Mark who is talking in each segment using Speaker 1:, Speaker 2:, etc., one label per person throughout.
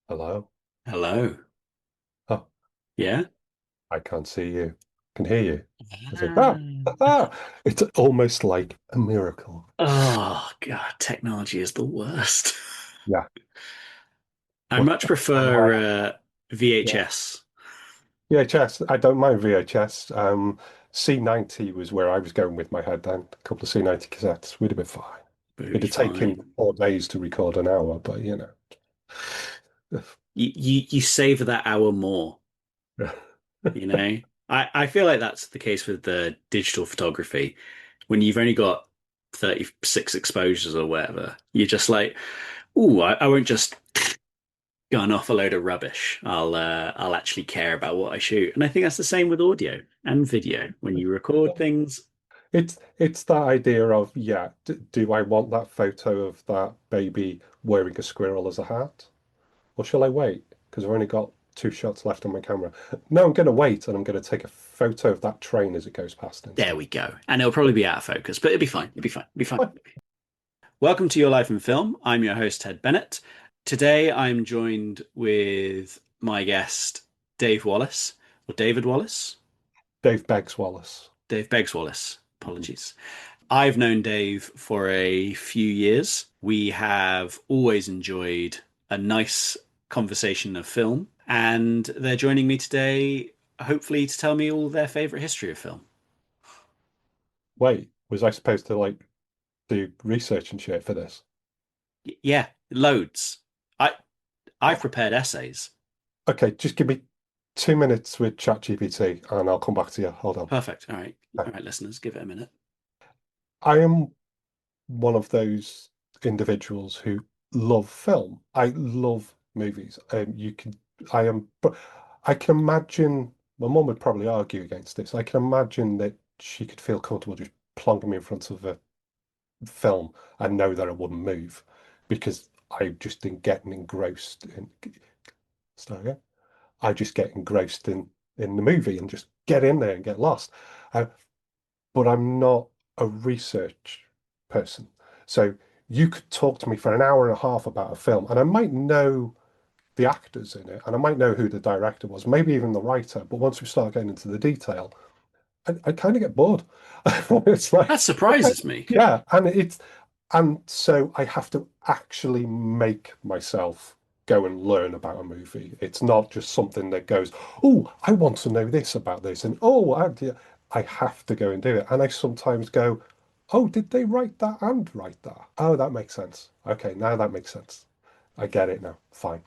Speaker 1: Hello.
Speaker 2: Hello.
Speaker 1: Oh,
Speaker 2: Yeah.
Speaker 1: I can't see you. Can hear you. It's like,
Speaker 2: Ah.
Speaker 1: it's almost like a miracle.
Speaker 2: Oh God, technology is the worst.
Speaker 1: Yeah.
Speaker 2: I much
Speaker 1: What's going on?
Speaker 2: prefer
Speaker 1: Yeah.
Speaker 2: VHS.
Speaker 1: VHS. I don't mind VHS. C90 was where I was going with my head then. A couple of C90 cassettes. We'd have been fine.
Speaker 2: Would
Speaker 1: It'd
Speaker 2: be
Speaker 1: have taken
Speaker 2: fine.
Speaker 1: 4 days to record an hour, but
Speaker 2: You savor that hour more, you know? I feel like that's the case with the digital photography. When you've only got 36 exposures or whatever, you're just like, ooh, I won't just gun off a load of rubbish. I'll actually care about what I shoot. And I think that's the same with audio and video. When you record things,
Speaker 1: it's that idea of, yeah, do I want that photo of that baby wearing a squirrel as a hat? Or shall I wait? Because I've only got 2 shots left on my camera. No, I'm going to wait and I'm going to take a photo of that train as it goes past
Speaker 2: there
Speaker 1: instead.
Speaker 2: we go. And it'll probably be out of focus, but it'll be fine. It'll be fine. It'll be fine.
Speaker 1: What?
Speaker 2: Welcome to Your Life in Film. I'm your host, Ted Bennett. Today I'm joined with my guest, Dave Wallace, or David Wallace.
Speaker 1: Dave Beggs Wallace.
Speaker 2: Dave Beggs Wallace.
Speaker 1: Mhm.
Speaker 2: Apologies. I've known Dave for a few years. We have always enjoyed a nice conversation of film, and they're joining me today, hopefully, to tell me all their favorite history of film.
Speaker 1: Wait, was I supposed to like do research and shit for this?
Speaker 2: Yeah, loads. I I've
Speaker 1: Oh,
Speaker 2: prepared essays.
Speaker 1: okay, just give me 2 minutes with ChatGPT and I'll come back to you. Hold on.
Speaker 2: Perfect. All right.
Speaker 1: Okay.
Speaker 2: All right, listeners, give it a minute.
Speaker 1: I am one of those individuals who love film. I love movies. I am, but I can imagine, my mum would probably argue against this. I can imagine that she could feel comfortable just plonking me in front of a film and know that I wouldn't move because I just didn't get engrossed in, sorry, yeah? I just get engrossed in the movie and just get in there and get lost. Uh, but I'm not a research person. So you could talk to me for an hour and a half about a film, and I might know the actors in it, and I might know who the director was, maybe even the writer. But once we start getting into the detail, I kind of get bored. It's
Speaker 2: That
Speaker 1: like, okay,
Speaker 2: surprises me.
Speaker 1: yeah, and so I have to actually make myself go and learn about a movie. It's not just something that goes, oh, I want to know this about this, and oh, I have to go and do it. And I sometimes go, oh, did they write that and write that? Oh, that makes sense. Okay, now that makes sense. I get it now. Fine.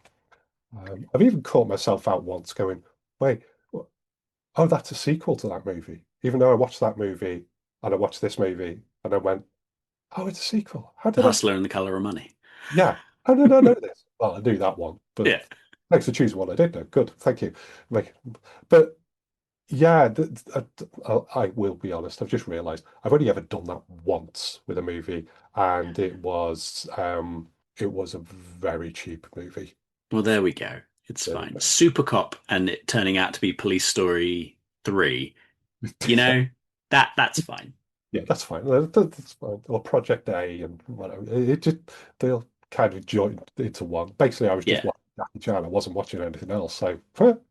Speaker 1: I've even caught myself out once going, wait, oh, that's a sequel to that movie. Even though I watched that movie and I watched this movie and I went, oh, it's a sequel. How
Speaker 2: The
Speaker 1: did I?
Speaker 2: Hustler and the Color of Money.
Speaker 1: Yeah. How did I know this? Well, I knew that one, but
Speaker 2: Yeah.
Speaker 1: thanks for choosing one I did know. Good. Thank you. Like, but yeah, I will be honest. I've just realized I've only ever done that once with a movie, and it was a very cheap movie.
Speaker 2: Well, there we go. It's
Speaker 1: So,
Speaker 2: fine. Super Cop and it turning out to be Police Story 3. You know, that's fine.
Speaker 1: yeah, that's fine. That's fine. Or Project A and whatever. It just they'll kind of join into one. Basically, I was just
Speaker 2: Yeah.
Speaker 1: watching Jackie Chan. I wasn't watching anything else, so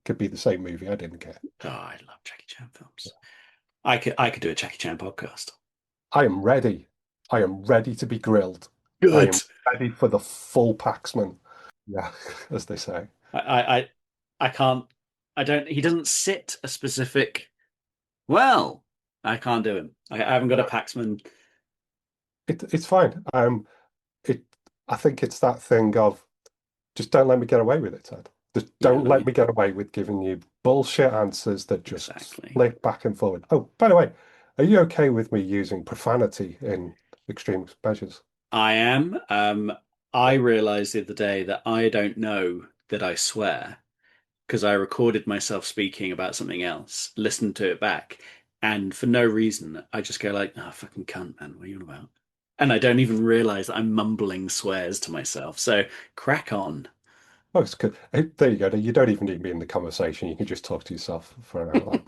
Speaker 1: could be the same movie. I didn't care.
Speaker 2: Oh, I love Jackie Chan films. I could do a Jackie Chan podcast.
Speaker 1: I am ready. I am ready to be grilled. I
Speaker 2: Good.
Speaker 1: am ready for the full Paxman. Yeah, as they say.
Speaker 2: I I I, I can't I don't he doesn't sit a specific well, I can't do him. I haven't got a
Speaker 1: No,
Speaker 2: Paxman.
Speaker 1: it's fine. It. I think it's that thing of just don't let me get away with it, Ted. Just
Speaker 2: Yeah,
Speaker 1: don't
Speaker 2: let
Speaker 1: let
Speaker 2: me
Speaker 1: me get away with giving you bullshit answers that just
Speaker 2: exactly.
Speaker 1: flick back and forward. Oh, by the way, are you okay with me using profanity in extreme measures?
Speaker 2: I am. I realized the other day that I don't know that I swear because I recorded myself speaking about something else, listened to it back, and for no reason, I just go like, "Oh, fucking cunt, man, what are you on about?" And I don't even realize that I'm mumbling swears to myself. So crack on.
Speaker 1: Oh, it's good. There you go. You don't even need to be in the conversation. You can just talk to yourself for an hour.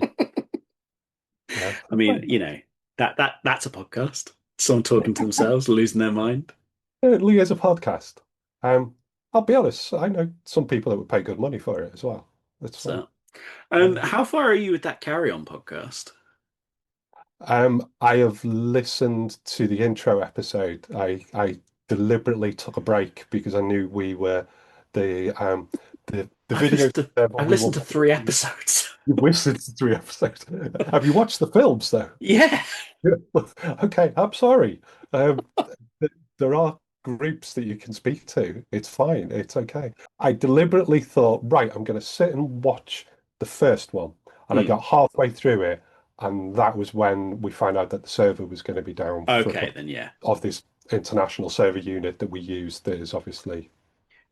Speaker 1: Yeah.
Speaker 2: I mean, that's a podcast. Someone talking to themselves, losing their mind.
Speaker 1: Lee is a podcast. Um, I'll be honest, I know some people that would pay good money for it as well. That's fine.
Speaker 2: So,
Speaker 1: Yeah.
Speaker 2: how far are you with that Carry On podcast?
Speaker 1: I have listened to the intro episode. I deliberately took a break because I knew we were the
Speaker 2: I've
Speaker 1: video
Speaker 2: listened to
Speaker 1: server
Speaker 2: I've
Speaker 1: we were
Speaker 2: listened to three episodes.
Speaker 1: you've listened to 3 episodes. Have you watched the films though?
Speaker 2: Yeah,
Speaker 1: Okay, I'm sorry. Um, there are groups that you can speak to. It's fine. It's okay. I deliberately thought, right, I'm going to sit and watch the first one. And I
Speaker 2: Hmm.
Speaker 1: got halfway through it. And that was when we found out that the server was going to be down for a
Speaker 2: Okay,
Speaker 1: couple
Speaker 2: then yeah.
Speaker 1: of this international server unit that we use that is obviously,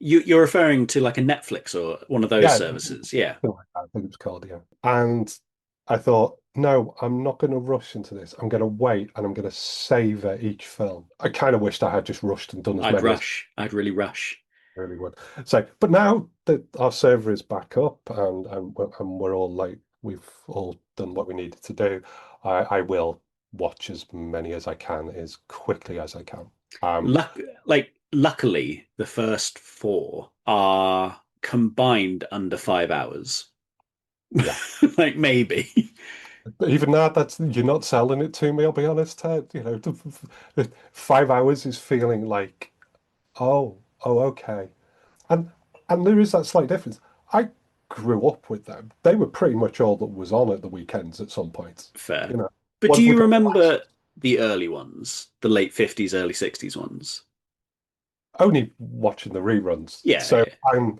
Speaker 2: You're referring to like a Netflix or one of those
Speaker 1: yeah,
Speaker 2: services, yeah.
Speaker 1: something like that, I think it was called, yeah. And I thought, no, I'm not going to rush into this. I'm going to wait and I'm going to savor each film. I kind of wished I had just rushed and done as
Speaker 2: I'd
Speaker 1: many as
Speaker 2: rush. I'd really rush.
Speaker 1: I really would. So, but now that our server is back up and we're all like, we've all done what we needed to do, I will watch as many as I can as quickly as I can. Um,
Speaker 2: Luckily, the first four are combined under 5 hours.
Speaker 1: yeah.
Speaker 2: Like maybe.
Speaker 1: But even now, that's you're not selling it to me, I'll be honest, Ted. 5 hours is feeling like, oh, okay. And and there is that slight difference. I grew up with them. They were pretty much all that was on at the weekends at some point.
Speaker 2: Fair.
Speaker 1: You know,
Speaker 2: But
Speaker 1: what
Speaker 2: do
Speaker 1: have we
Speaker 2: you
Speaker 1: got last?
Speaker 2: remember the early ones, the late 50s, early 60s ones?
Speaker 1: Only watching the reruns.
Speaker 2: Yeah,
Speaker 1: So
Speaker 2: yeah,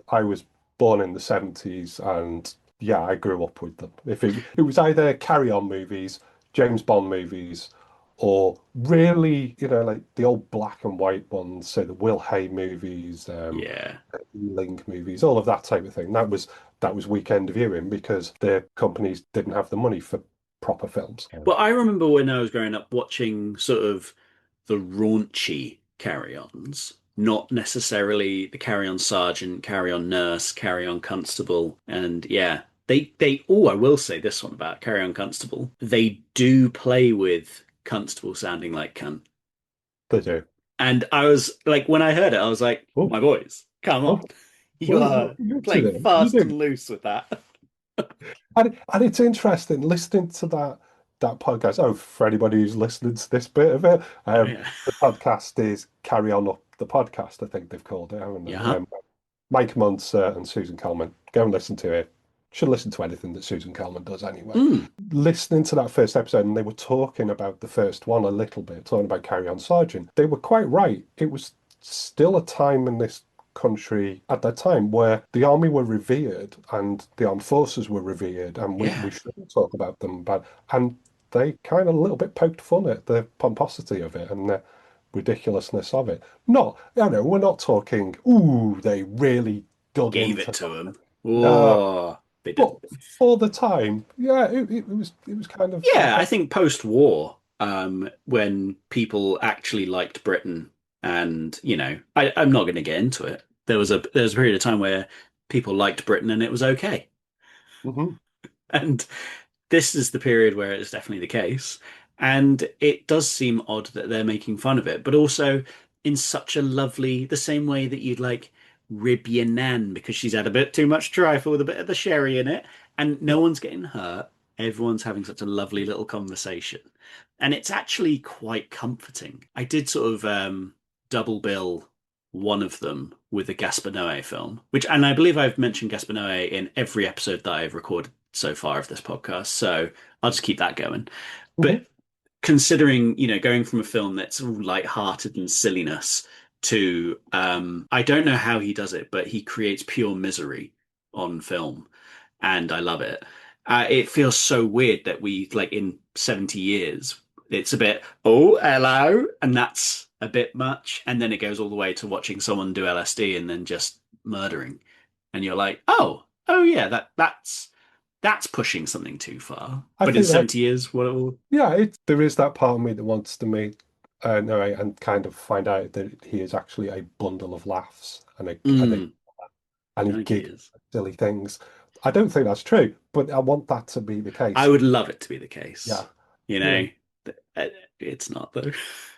Speaker 1: I was born in the 70s and yeah, I grew up with them. If it was either Carry On movies, James Bond movies, or really, like the old black and white ones, so the Will Hay movies,
Speaker 2: yeah.
Speaker 1: Link movies, all of that type of thing. That was weekend viewing because the companies didn't have the money for proper films.
Speaker 2: Well, I remember when I was growing up watching sort of the raunchy carry-ons, not necessarily the carry-on sergeant, carry-on nurse, carry-on constable, and yeah, I will say this one about carry-on constable. They do play with constable sounding like cunt.
Speaker 1: They do.
Speaker 2: And I was like, when I heard it, I was like,
Speaker 1: Oh,
Speaker 2: my boys, come on.
Speaker 1: oh,
Speaker 2: You
Speaker 1: what
Speaker 2: are
Speaker 1: are you up to
Speaker 2: playing
Speaker 1: then? You
Speaker 2: fast
Speaker 1: do.
Speaker 2: and loose with that.
Speaker 1: And it's interesting listening to that podcast. Oh, for anybody who's listening to this bit of it,
Speaker 2: Oh yeah.
Speaker 1: the podcast is Carry On Up the Podcast, I think they've called it, haven't they?
Speaker 2: Yeah.
Speaker 1: Mike Munzer and Susan Calman. Go and listen to it. Should listen to anything that Susan Calman does anyway.
Speaker 2: Mm,
Speaker 1: Listening to that first episode, and they were talking about the first one a little bit, talking about Carry On Sergeant. They were quite right. It was still a time in this country at that time where the army were revered and the armed forces were revered, and we
Speaker 2: yeah.
Speaker 1: shouldn't talk about them. But and they kind of a little bit poked fun at the pomposity of it and the ridiculousness of it. Not, we're not talking, ooh, they really dug
Speaker 2: Gave it
Speaker 1: into
Speaker 2: to him.
Speaker 1: that.
Speaker 2: Oh, they
Speaker 1: But
Speaker 2: didn't.
Speaker 1: for the time, yeah, it was kind of
Speaker 2: Yeah, I
Speaker 1: okay.
Speaker 2: think post-war, when people actually liked Britain, and I'm not going to get into it. There was a period of time where people liked Britain and it was okay.
Speaker 1: Hmm.
Speaker 2: And this is the period where it's definitely the case. And it does seem odd that they're making fun of it, but also in such a lovely, the same way that you'd like rib your nan because she's had a bit too much trifle with a bit of the sherry in it, and no one's getting hurt. Everyone's having such a lovely little conversation. And it's actually quite comforting. I did sort of double bill one of them with a Gaspar Noé film, which, and I believe I've mentioned Gaspar Noé in every episode that I've recorded so far of this podcast. So I'll just keep that going.
Speaker 1: Hmm.
Speaker 2: But considering, going from a film that's all light-hearted and silliness to, I don't know how he does it, but he creates pure misery on film, and I love it. It feels so weird that we, like, in 70 years, it's a bit, oh, hello, and that's a bit much. And then it goes all the way to watching someone do LSD and then just murdering. And you're like, oh yeah, that's pushing something too far.
Speaker 1: I
Speaker 2: But in
Speaker 1: think that,
Speaker 2: 70 years, what?
Speaker 1: yeah, there is that part of me that wants to meet Noe and kind of find out that he is actually a bundle of laughs
Speaker 2: Mm,
Speaker 1: and
Speaker 2: I
Speaker 1: he
Speaker 2: think he
Speaker 1: giggles
Speaker 2: is.
Speaker 1: at silly things. I don't think that's true, but I want that to be the
Speaker 2: I
Speaker 1: case.
Speaker 2: would love it to be the case.
Speaker 1: Yeah,
Speaker 2: You
Speaker 1: you know.
Speaker 2: know, it's not though.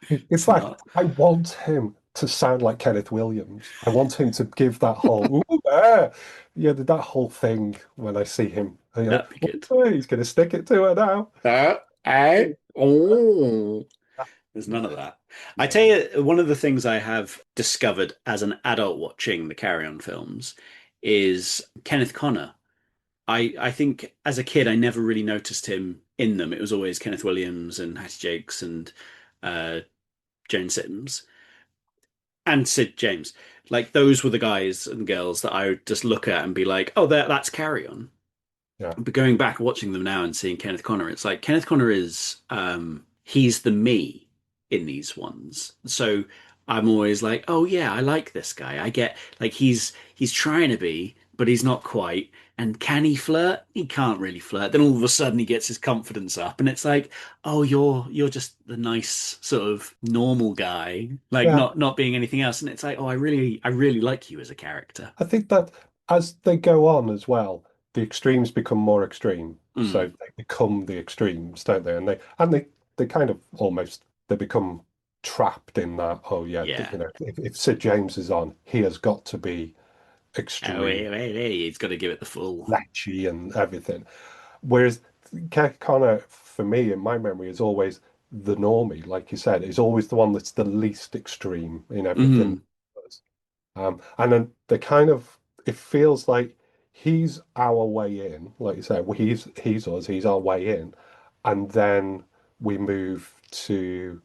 Speaker 1: In
Speaker 2: It's
Speaker 1: fact,
Speaker 2: not.
Speaker 1: I want him to sound like Kenneth Williams. I want him to give that whole ooh, ah, yeah, that whole thing when I see him.
Speaker 2: That'd be good.
Speaker 1: He's going to stick it to her now.
Speaker 2: Oh. There's none of that. I tell
Speaker 1: No,
Speaker 2: you, one of the things I have discovered as an adult watching the Carry On films is Kenneth Connor. I think as a kid, I never really noticed him in them. It was always Kenneth Williams and Hattie Jakes and uh, Joan Sims and Sid James. Like those were the guys and girls that I would just look at and be like, "Oh, that's Carry On."
Speaker 1: yeah,
Speaker 2: But going back watching them now and seeing Kenneth Connor, it's like Kenneth Connor is he's the me in these ones. So I'm always like, oh yeah, I like this guy. I get like he's trying to be, but he's not quite. And can he flirt? He can't really flirt. Then all of a sudden he gets his confidence up, and it's like, oh, you're just the nice sort of normal guy, like
Speaker 1: yeah.
Speaker 2: not being anything else. And it's like, oh, I really like you as a character.
Speaker 1: I think that as they go on as well, the extremes become more extreme. So
Speaker 2: Mm,
Speaker 1: they become the extremes, don't they? And they kind of almost they become trapped in that. Oh yeah,
Speaker 2: yeah.
Speaker 1: if Sid James is on, he has got to be
Speaker 2: Oh,
Speaker 1: extreme,
Speaker 2: wait, he's got to give it the full.
Speaker 1: lechy, and everything. Whereas Connor, for me, in my memory, is always the normie, like you said, is always the one that's the least extreme in everything.
Speaker 2: Mm,
Speaker 1: And then they kind of, it feels like he's our way in, like you said, well, he's us, he's our way in, and then we move to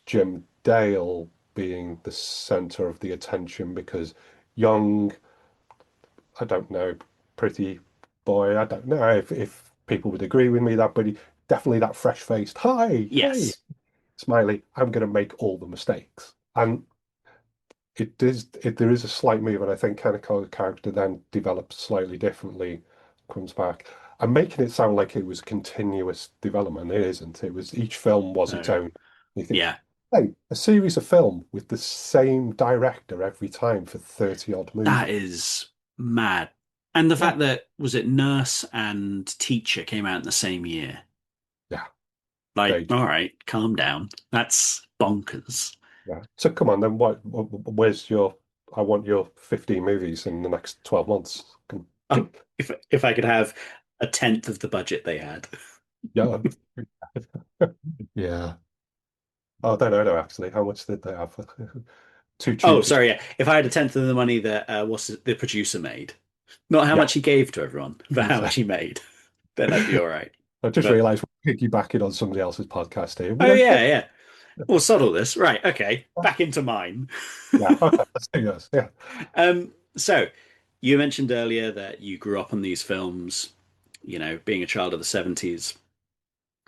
Speaker 1: Jim Dale being the center of the attention because young, I don't know, pretty boy, I don't know if people would agree with me that, but he definitely that fresh-faced, hi, hey,
Speaker 2: yes.
Speaker 1: smiley, I'm going to make all the mistakes. And there is a slight move, and I think Kaneko's character then develops slightly differently, comes back. I'm making it sound like it was a continuous development. It isn't. It was each film was its
Speaker 2: No.
Speaker 1: own. You think,
Speaker 2: Yeah.
Speaker 1: hey, a series of film with the same director every time for 30 odd
Speaker 2: That
Speaker 1: movies.
Speaker 2: is mad. And the
Speaker 1: Yeah,
Speaker 2: fact that was it Nurse and Teacher came out in the same year.
Speaker 1: yeah,
Speaker 2: Like,
Speaker 1: they
Speaker 2: all right, calm down. That's bonkers.
Speaker 1: yeah. So come on, then where's your I want your 15 movies in the next 12 months.
Speaker 2: Oh, if I could have a tenth of the budget they had.
Speaker 1: Yeah. Yeah. Oh, I don't know actually. How much did they have? Too
Speaker 2: Oh,
Speaker 1: cheap for
Speaker 2: sorry, yeah. If I had a tenth of the money that the producer made, not how
Speaker 1: yeah.
Speaker 2: much he gave to everyone, but how much he made, then I'd be all right.
Speaker 1: I just
Speaker 2: But
Speaker 1: realized we're piggybacking on somebody else's podcast here. We
Speaker 2: oh
Speaker 1: don't
Speaker 2: yeah,
Speaker 1: pay.
Speaker 2: yeah. We'll settle this. Right, okay. Back into mine.
Speaker 1: Yeah, okay, let's do this. Yeah.
Speaker 2: So you mentioned earlier that you grew up on these films, being a child of the 70s.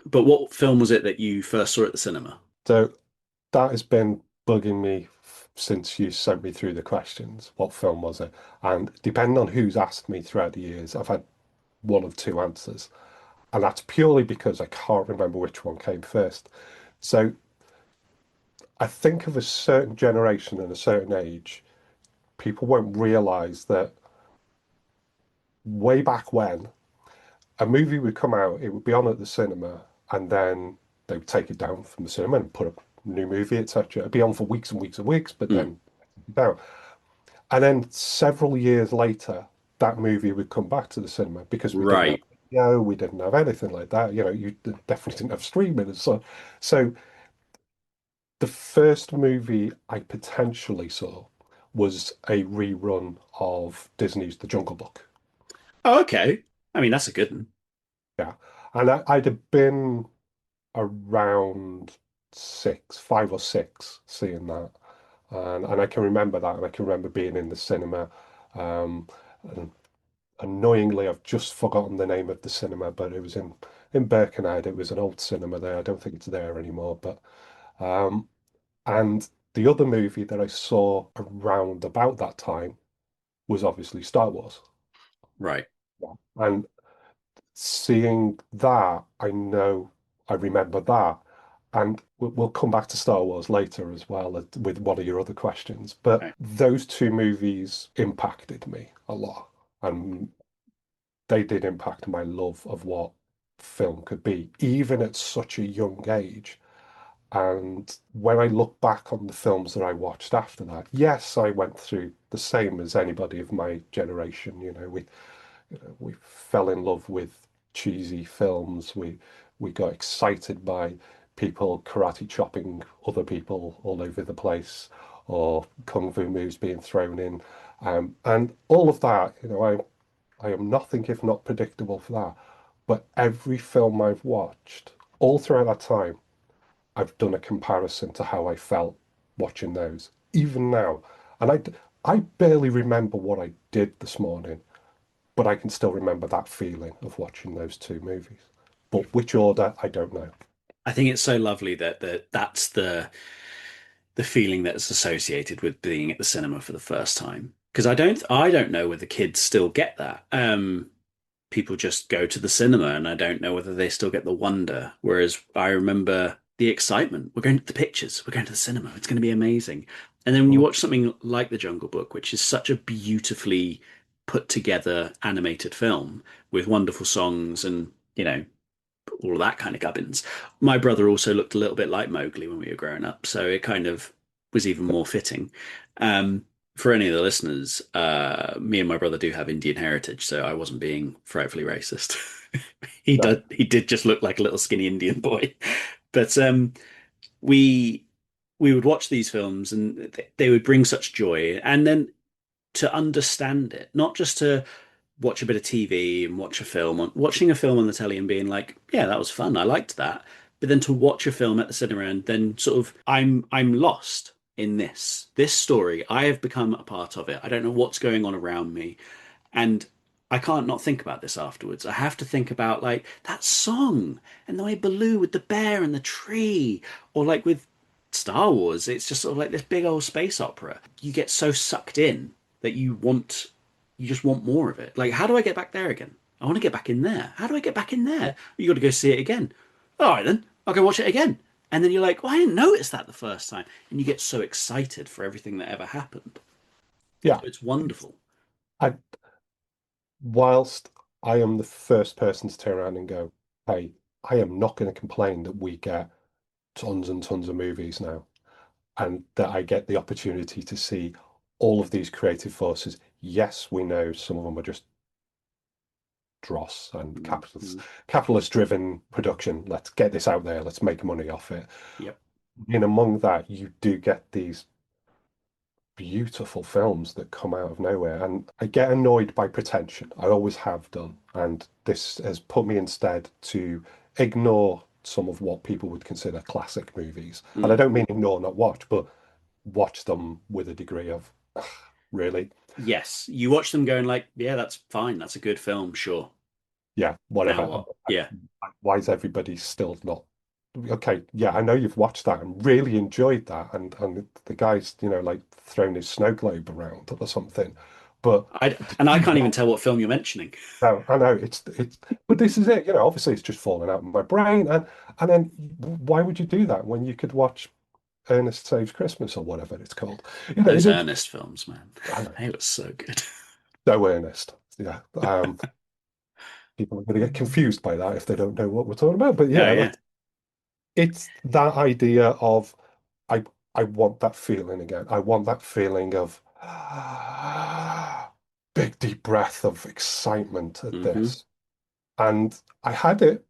Speaker 2: But what film was it that you first saw at the cinema?
Speaker 1: So that has been bugging me since you sent me through the questions. What film was it? And depending on who's asked me throughout the years, I've had one of two answers. And that's purely because I can't remember which one came first. So I think of a certain generation and a certain age, people won't realize that way back when a movie would come out, it would be on at the cinema, and then they would take it down from the cinema and put a new movie, etc. It'd be on for weeks and weeks and weeks, but
Speaker 2: Mm,
Speaker 1: then down. And then several years later, that movie would come back to the cinema because we didn't have
Speaker 2: right.
Speaker 1: video, we didn't have anything like that. You definitely didn't have streaming and so the first movie I potentially saw was a rerun of Disney's The Jungle Book.
Speaker 2: Oh, okay. I mean, that's a good one.
Speaker 1: Yeah. And I'd have been around six, 5 or 6, seeing that. And I can remember that, and I can remember being in the cinema. And annoyingly, I've just forgotten the name of the cinema, but it was in Birkenhead. It was an old cinema there. I don't think it's there anymore. But and the other movie that I saw around about that time was obviously Star Wars.
Speaker 2: Right.
Speaker 1: Yeah. And seeing that, I remember that. And we'll come back to Star Wars later as well with one of your other questions. But
Speaker 2: Okay.
Speaker 1: those two movies impacted me a lot. And they did impact my love of what film could be, even at such a young age. And when I look back on the films that I watched after that, yes, I went through the same as anybody of my generation. We fell in love with cheesy films. We got excited by people karate chopping other people all over the place, or kung fu moves being thrown in, and all of that. I am nothing if not predictable for that. But every film I've watched, all throughout that time, I've done a comparison to how I felt watching those, even now. And I barely remember what I did this morning, but I can still remember that feeling of watching those two movies. But which order, I don't know.
Speaker 2: I think it's so lovely that that's the feeling that's associated with being at the cinema for the first time. Because I don't know whether kids still get that. People just go to the cinema, and I don't know whether they still get the wonder. Whereas I remember the excitement. We're going to the pictures. We're going to the cinema. It's going to be amazing. And then when you
Speaker 1: Mm.
Speaker 2: watch something like The Jungle Book, which is such a beautifully put together animated film with wonderful songs and, all of that kind of gubbins. My brother also looked a little bit like Mowgli when we were growing up, so it kind of was even more fitting. Um, for any of the listeners, me and my brother do have Indian heritage, so I wasn't being frightfully racist. He
Speaker 1: No.
Speaker 2: did he did just look like a little skinny Indian boy. But we we would watch these films and they would bring such joy. And then to understand it, not just to watch a bit of TV and watch a film, watching a film on the telly and being like, yeah, that was fun. I liked that. But then to watch a film at the cinema and then sort of, I'm lost in this story. I have become a part of it. I don't know what's going on around me, and I can't not think about this afterwards. I have to think about like that song and the way Baloo with the bear and the tree, or like with Star Wars, it's just sort of like this big old space opera. You get so sucked in that you just want more of it. Like, how do I get back there again? I want to get back in there. How do I get back in there? You got to go see it again. All right, then I'll go watch it again. And then you're like, well, I didn't notice that the first time. And you get so excited for everything that ever happened.
Speaker 1: Yeah.
Speaker 2: So it's wonderful.
Speaker 1: I, whilst I am the first person to turn around and go, hey, I am not going to complain that we get tons and tons of movies now, and that I get the opportunity to see all of these creative forces. Yes, we know some of them are just dross and
Speaker 2: Mhm.
Speaker 1: capitalist driven production. Let's get this out there. Let's make money off it.
Speaker 2: Yep.
Speaker 1: In among that, you do get these beautiful films that come out of nowhere, and I get annoyed by pretension. I always have done, and this has put me instead to ignore some of what people would consider classic movies. And I
Speaker 2: Mm.
Speaker 1: don't mean ignore, not watch, but watch them with a degree of really,
Speaker 2: Yes. You watch them going like, yeah, that's fine. That's a good film. Sure.
Speaker 1: yeah,
Speaker 2: Now
Speaker 1: whatever.
Speaker 2: what? Yeah.
Speaker 1: Why is everybody still not? Okay, yeah, I know you've watched that and really enjoyed that, and the guy's, like throwing his snow globe around or something, but
Speaker 2: And I can't even tell what film you're mentioning.
Speaker 1: no, I know but this is it. Obviously it's just falling out of my brain, and then why would you do that when you could watch Ernest Saves Christmas or whatever it's called?
Speaker 2: Those Ernest films, man.
Speaker 1: I know,
Speaker 2: They were so good.
Speaker 1: so Ernest. Yeah, people are going to get confused by that if they don't know what we're talking about. But
Speaker 2: Oh
Speaker 1: yeah,
Speaker 2: yeah.
Speaker 1: it's that idea of I I want that feeling again. I want that feeling of big deep breath of excitement at
Speaker 2: Hmm.
Speaker 1: this. And I had it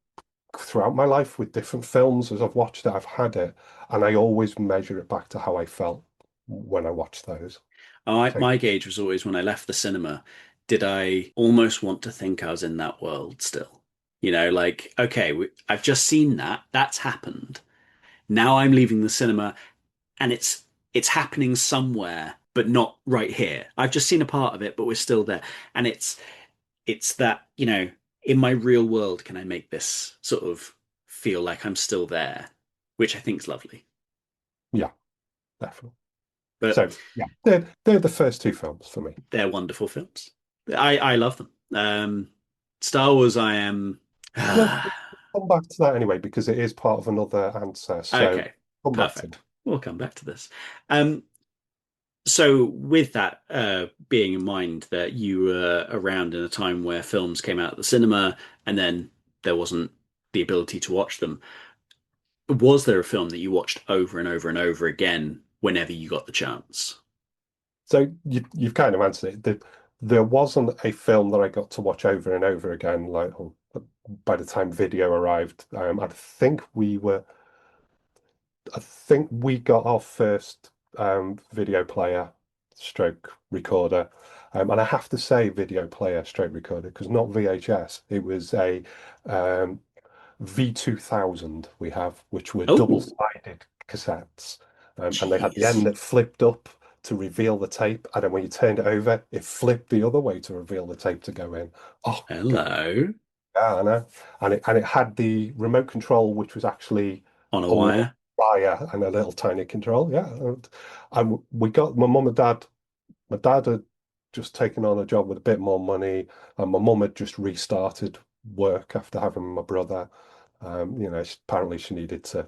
Speaker 1: throughout my life with different films as I've watched it, I've had it, and I always measure it back to how I felt when I watched those. So
Speaker 2: My gauge was always when I left the cinema, did I almost want to think I was in that world still? Like, okay, I've just seen that. That's happened. Now I'm leaving the cinema and it's happening somewhere, but not right here. I've just seen a part of it, but we're still there. And it's that, in my real world, can I make this sort of feel like I'm still there, which I think is lovely.
Speaker 1: yeah, definitely.
Speaker 2: But
Speaker 1: So yeah, they're the first two films for me.
Speaker 2: they're wonderful films. I love them. Star Wars, I am.
Speaker 1: Let's come back to that anyway because it is part of another answer. So
Speaker 2: Okay,
Speaker 1: come back to
Speaker 2: perfect. We'll come back to this. Um, so with that being in mind that you were around in a time where films came out at the cinema and then there wasn't the ability to watch them, Was there a film that you watched over and over and over again whenever you got the chance?
Speaker 1: So you've kind of answered it. There wasn't a film that I got to watch over and over again. Like by the time video arrived, I think we got our first video player stroke recorder. And I have to say video player stroke recorder because not VHS. It was a um, V2000 we have, which were
Speaker 2: Oh,
Speaker 1: double-sided cassettes. And they had the end
Speaker 2: jeez.
Speaker 1: that flipped up to reveal the tape. And then when you turned it over, it flipped the other way to reveal the tape to go in. Oh, God.
Speaker 2: Hello.
Speaker 1: Yeah, I know. And it had the remote control, which was actually
Speaker 2: On a
Speaker 1: a long
Speaker 2: wire.
Speaker 1: wire and a little tiny control. Yeah. And we got my mum and dad. My dad had just taken on a job with a bit more money, and my mum had just restarted work after having my brother. Apparently she needed to,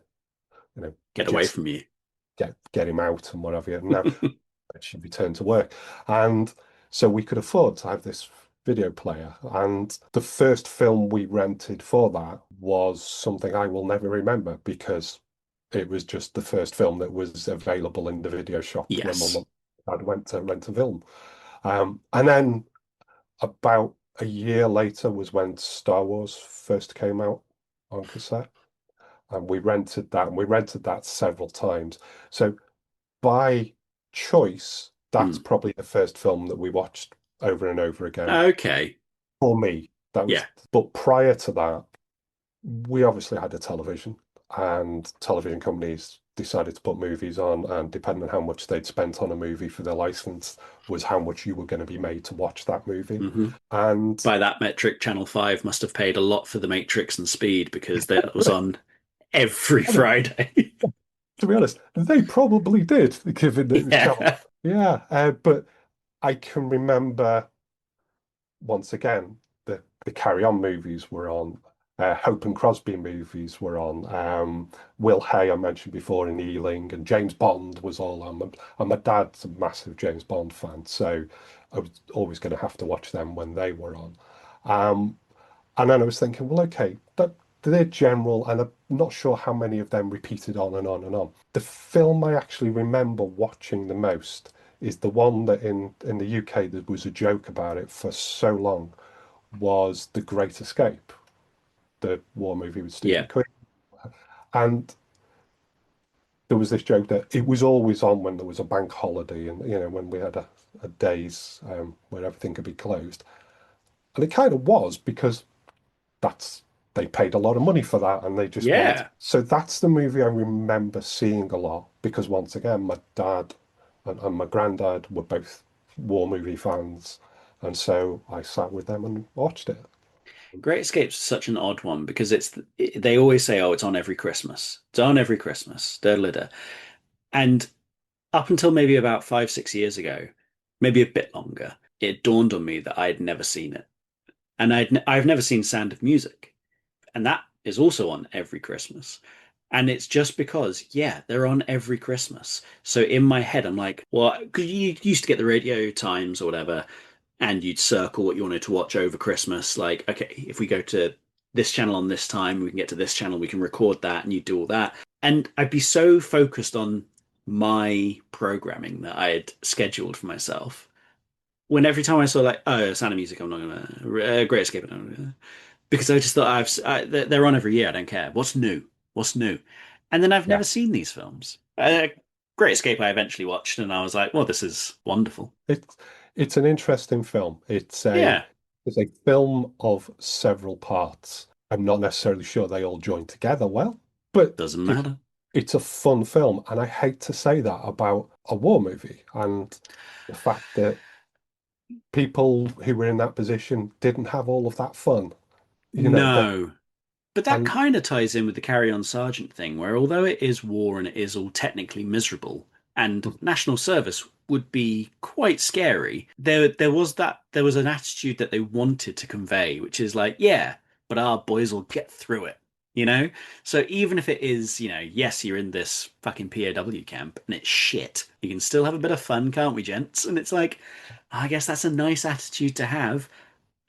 Speaker 2: Get away
Speaker 1: just
Speaker 2: from you.
Speaker 1: get him out and whatever. And now she returned to work, and so we could afford to have this video player. And the first film we rented for that was something I will never remember because it was just the first film that was available in the video shop when my
Speaker 2: Yes.
Speaker 1: mum and dad went to rent a film. And then about a year later was when Star Wars first came out on cassette, and we rented that several times. So by choice, that's
Speaker 2: Hmm.
Speaker 1: probably the first film that we watched over and over again.
Speaker 2: Okay.
Speaker 1: For me, that
Speaker 2: Yeah.
Speaker 1: was, but prior to that, we obviously had a television, and television companies decided to put movies on, and depending on how much they'd spent on a movie for their license, was how much you were going to be made to watch that movie.
Speaker 2: Hmm.
Speaker 1: And
Speaker 2: By that metric, Channel 5 must have paid a lot for The Matrix and Speed because that was on every Friday.
Speaker 1: to be honest, they probably did, given that it was Channel.
Speaker 2: Yeah.
Speaker 1: Yeah, but I can remember once again the Carry On movies were on. Hope and Crosby movies were on. Will Hay, I mentioned before, in Ealing, and James Bond was all on. And my dad's a massive James Bond fan, so I was always going to have to watch them when they were on. Um, and then I was thinking, well, okay, they're general, and I'm not sure how many of them repeated on and on and on. The film I actually remember watching the most is the one that in the UK there was a joke about it for so long was The Great Escape, the war movie with Stephen
Speaker 2: Yeah.
Speaker 1: King. And there was this joke that it was always on when there was a bank holiday and, when we had a days where everything could be closed. And it kind of was because that's they paid a lot of money for that and they just wanted.
Speaker 2: Yeah.
Speaker 1: So that's the movie I remember seeing a lot because once again, my dad and my granddad were both war movie fans. And so I sat with them and watched it.
Speaker 2: Great Escape's such an odd one because they always say, oh, it's on every Christmas. It's on every Christmas. Da, da, da. And up until maybe about 5, 6 years ago, maybe a bit longer, it dawned on me that I had never seen it. And I've never seen Sound of Music. And that is also on every Christmas. And it's just because, yeah, they're on every Christmas. So in my head, I'm like, well, because you used to get the radio times or whatever, and you'd circle what you wanted to watch over Christmas. Like, okay, if we go to this channel on this time, we can get to this channel, we can record that, and you do all that. And I'd be so focused on my programming that I had scheduled for myself. When every time I saw like, oh, Sound of Music, I'm not gonna Great Escape, I'm not gonna, because I just thought they're on every year. I don't care. What's new? What's new? And then I've
Speaker 1: Yeah.
Speaker 2: never seen these films. Great Escape, I eventually watched, and I was like, well, this is wonderful.
Speaker 1: It's an interesting film.
Speaker 2: Yeah,
Speaker 1: It's a film of several parts. I'm not necessarily sure they all join together well, but
Speaker 2: doesn't
Speaker 1: it,
Speaker 2: matter.
Speaker 1: it's a fun film. And I hate to say that about a war movie and the fact that people who were in that position didn't have all of that fun. That
Speaker 2: No. But that
Speaker 1: and
Speaker 2: kind of ties in with the Carry On Sergeant thing, where although it is war and it is all technically miserable, and national service would be quite scary, there was an attitude that they wanted to convey, which is like, yeah, but our boys will get through it, you know? So even if it is, yes, you're in this fucking POW camp and it's shit, you can still have a bit of fun, can't we, gents? And it's like, I guess that's a nice attitude to have.